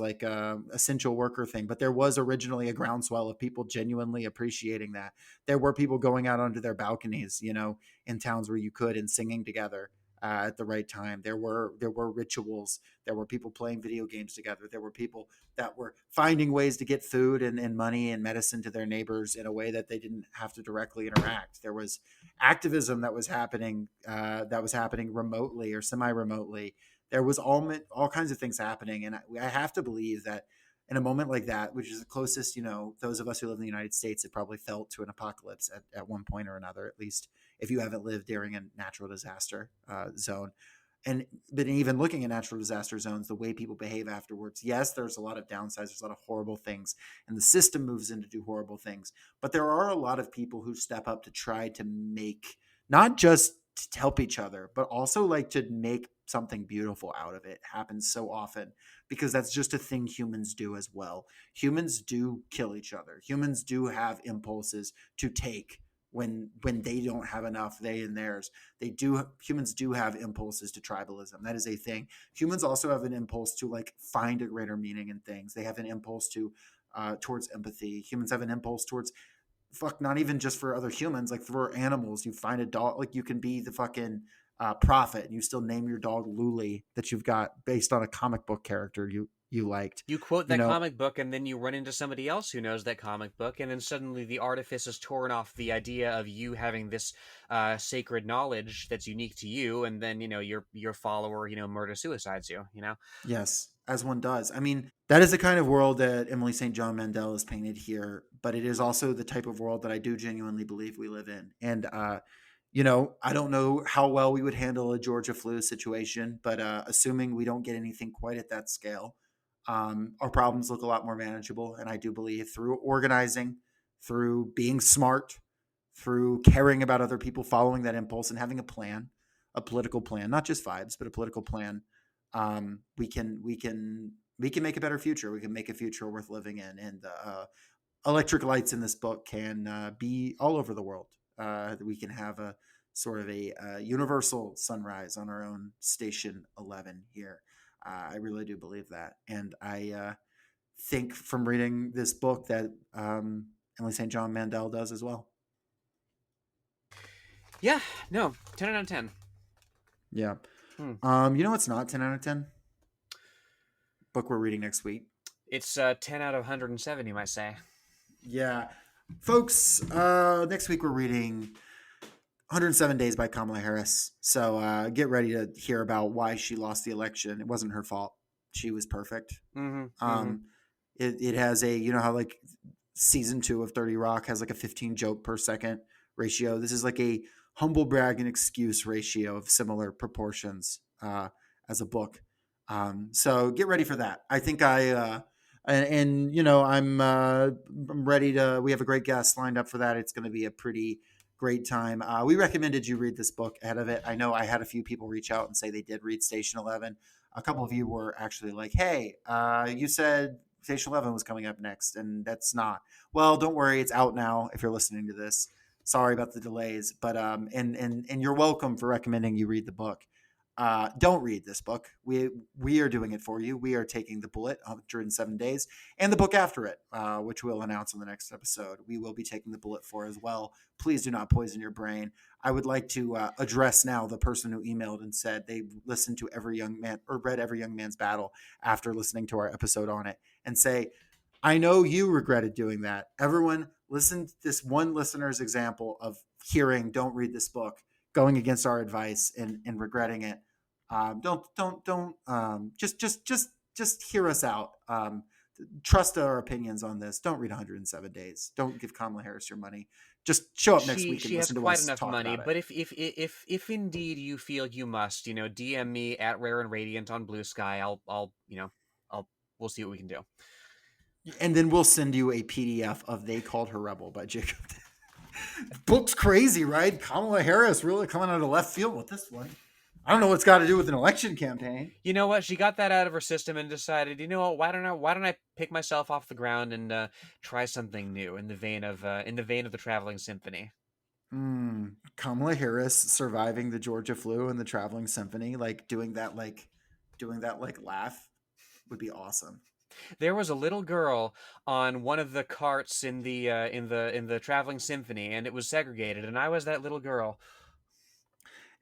essential worker thing, but there was originally a groundswell of people genuinely appreciating that. There were people going out onto their balconies in towns where you could, and singing together at the right time. There were rituals. There were people playing video games together. There were people that were finding ways to get food and money and medicine to their neighbors in a way that they didn't have to directly interact. There was activism that was happening remotely or semi-remotely. There was all kinds of things happening, and I have to believe that in a moment like that, which is the closest those of us who live in the United States have probably felt to an apocalypse at one point or another, at least if you haven't lived during a natural disaster zone. And but even looking at natural disaster zones, the way people behave afterwards, yes, there's a lot of downsides, there's a lot of horrible things, and the system moves in to do horrible things. But there are a lot of people who step up to try to make, not just to help each other, but also to make something beautiful out of it. Happens so often because that's just a thing humans do as well. Humans do kill each other. Humans do have impulses to take when they don't have enough, they and theirs. Humans do have impulses to tribalism. That is a thing. Humans also have an impulse to find a greater meaning in things. They have an impulse to towards empathy. Humans have an impulse towards not even just for other humans, for animals. You find a dog, you can be the fucking prophet and you still name your dog Luli that you've got based on a comic book character you liked.
You quote that comic book, and then you run into somebody else who knows that comic book, and then suddenly the artifice is torn off the idea of you having this sacred knowledge that's unique to you, and then your follower murder suicides you.
Yes, as one does. I mean, that is the kind of world that Emily St. John Mandel has painted here, but it is also the type of world that I do genuinely believe we live in. And I don't know how well we would handle a Georgia flu situation, but assuming we don't get anything quite at that scale, our problems look a lot more manageable. And I do believe through organizing, through being smart, through caring about other people, following that impulse, and having a plan, a political plan, not just vibes, but a political plan, we can make a better future. We can make a future worth living in. And electric lights in this book can be all over the world. We can have a sort of a universal sunrise on our own Station 11 here. I really do believe that. And I think from reading this book that Emily St. John Mandel does as well.
Yeah, no, 10 out of 10.
Yeah. It's not 10 out of 10? Book we're reading next week.
It's 10 out of 107, you might say.
Yeah. Folks, next week we're reading 107 Days by Kamala Harris. So get ready to hear about why she lost the election. It wasn't her fault. She was perfect. It has a, how season 2 of 30 Rock has a 15 joke per second ratio. This is a humble brag and excuse ratio of similar proportions as a book. So get ready for that. I think I'm ready to, we have a great guest lined up for that. It's going to be a pretty great time. We recommended you read this book ahead of it. I know I had a few people reach out and say they did read Station 11. A couple of you were actually like, hey, you said Station 11 was coming up next, and that's not. Well, don't worry. It's out now if you're listening to this. Sorry about the delays, but and you're welcome for recommending you read the book. Don't read this book. We are doing it for you. We are taking the bullet, 107 Days, and the book after it, which we'll announce on the next episode. We will be taking the bullet for as well. Please do not poison your brain. I would like to address now the person who emailed and said they listened to Every Young Man or read Every Young Man's Battle after listening to our episode on it, and say, I know you regretted doing that. Everyone, listen to this one listener's example of hearing, don't read this book. going against our advice and regretting it, just hear us out. Trust our opinions on this. Don't read 107 Days. Don't give Kamala Harris your money. Just show up next week and
She has
listen to
quite
us
enough
talk
money,
about
but if indeed you feel you must, DM me at Rare and Radiant on Blue Sky. We'll see what we can do.
it. And then we'll send you a PDF of They Called Her Rebel by Jacob. Book's crazy, right? Kamala Harris really coming out of left field with this one. I don't know what's got to do with an election campaign.
You know what? She got that out of her system and decided, you know what? Why don't I pick myself off the ground and try something new in the vein of the Traveling Symphony.
Kamala Harris surviving the Georgia flu and the Traveling Symphony, doing that laugh would be awesome.
There was a little girl on one of the carts in the Traveling Symphony, and it was segregated, and I was that little girl.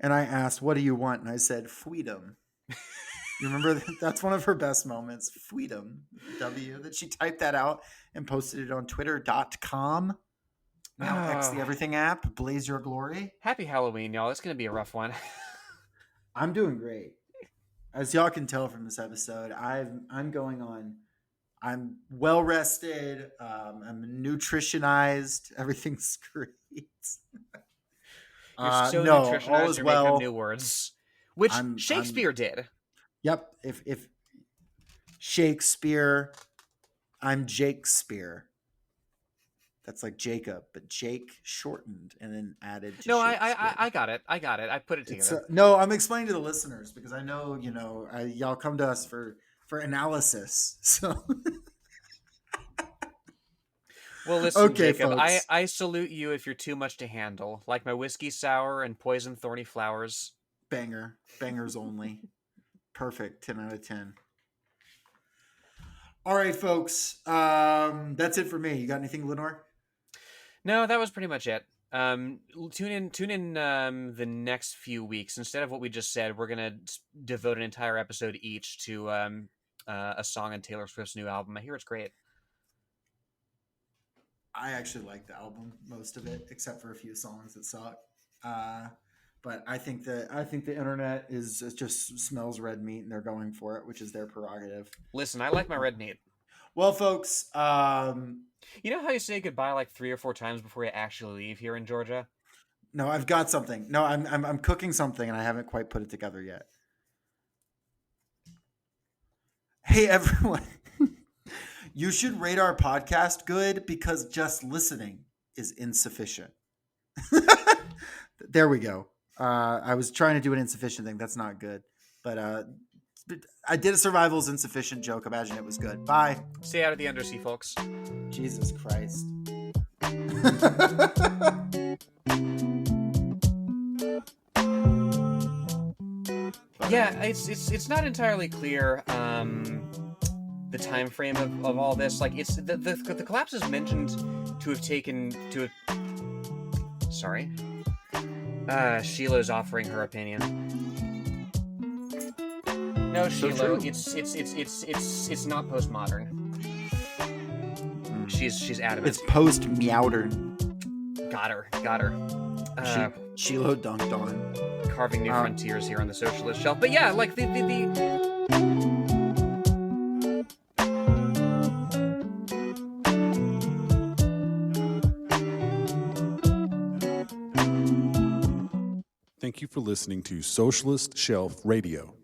And I asked, "What do you want?" And I said, "Freedom." You remember that's one of her best moments, freedom. That she typed that out and posted it on twitter.com. Now X the Everything app, blaze your glory.
Happy Halloween, y'all. It's going to be a rough one.
I'm doing great. As y'all can tell from this episode, I'm going on. I'm well rested. I'm nutritionized. Everything's great.
You're so
no,
nutritionized,
all is
you're making
well.
up new words. Which Shakespeare did.
Yep. If Shakespeare, I'm Jakespeare. That's like Jacob, but Jake shortened and then added to
No,
Shakespeare.
I got it. I put it together.
No, I'm explaining to the listeners because I know, y'all come to us for analysis. So
Well, listen,
okay,
Jacob,
folks.
I salute you if you're too much to handle. Like my whiskey sour and poison thorny flowers.
Bangers only. Perfect. 10 out of 10. All right, folks. That's it for me. You got anything, Lenore?
No, that was pretty much it. Tune in the next few weeks. Instead of what we just said, we're gonna devote an entire episode each to a song on Taylor Swift's new album. I hear it's great.
I actually like the album, most of it, except for a few songs that suck. But I think the internet is just smells red meat, and they're going for it, which is their prerogative.
Listen, I like my red meat.
Well, folks,
you know how you say goodbye like 3 or 4 times before you actually leave here in Georgia?
No, I've got something. No, I'm cooking something, and I haven't quite put it together yet. Hey, everyone. You should rate our podcast good because just listening is insufficient. There we go. I was trying to do an insufficient thing. That's not good. But I did a survival's insufficient joke. Imagine it was good. Bye.
Stay out of the undersea, folks.
Jesus Christ.
Yeah, it's not entirely clear the time frame of all this. Like, it's the collapse is mentioned to have taken to. Sorry, Sheila's offering her opinion. No,
So
Sheila,
true.
it's not postmodern. She's adamant.
It's post meowder.
Got her.
Sheila dunked on.
Carving new frontiers here on the socialist shelf. But yeah, like the
Thank you for listening to Socialist Shelf Radio.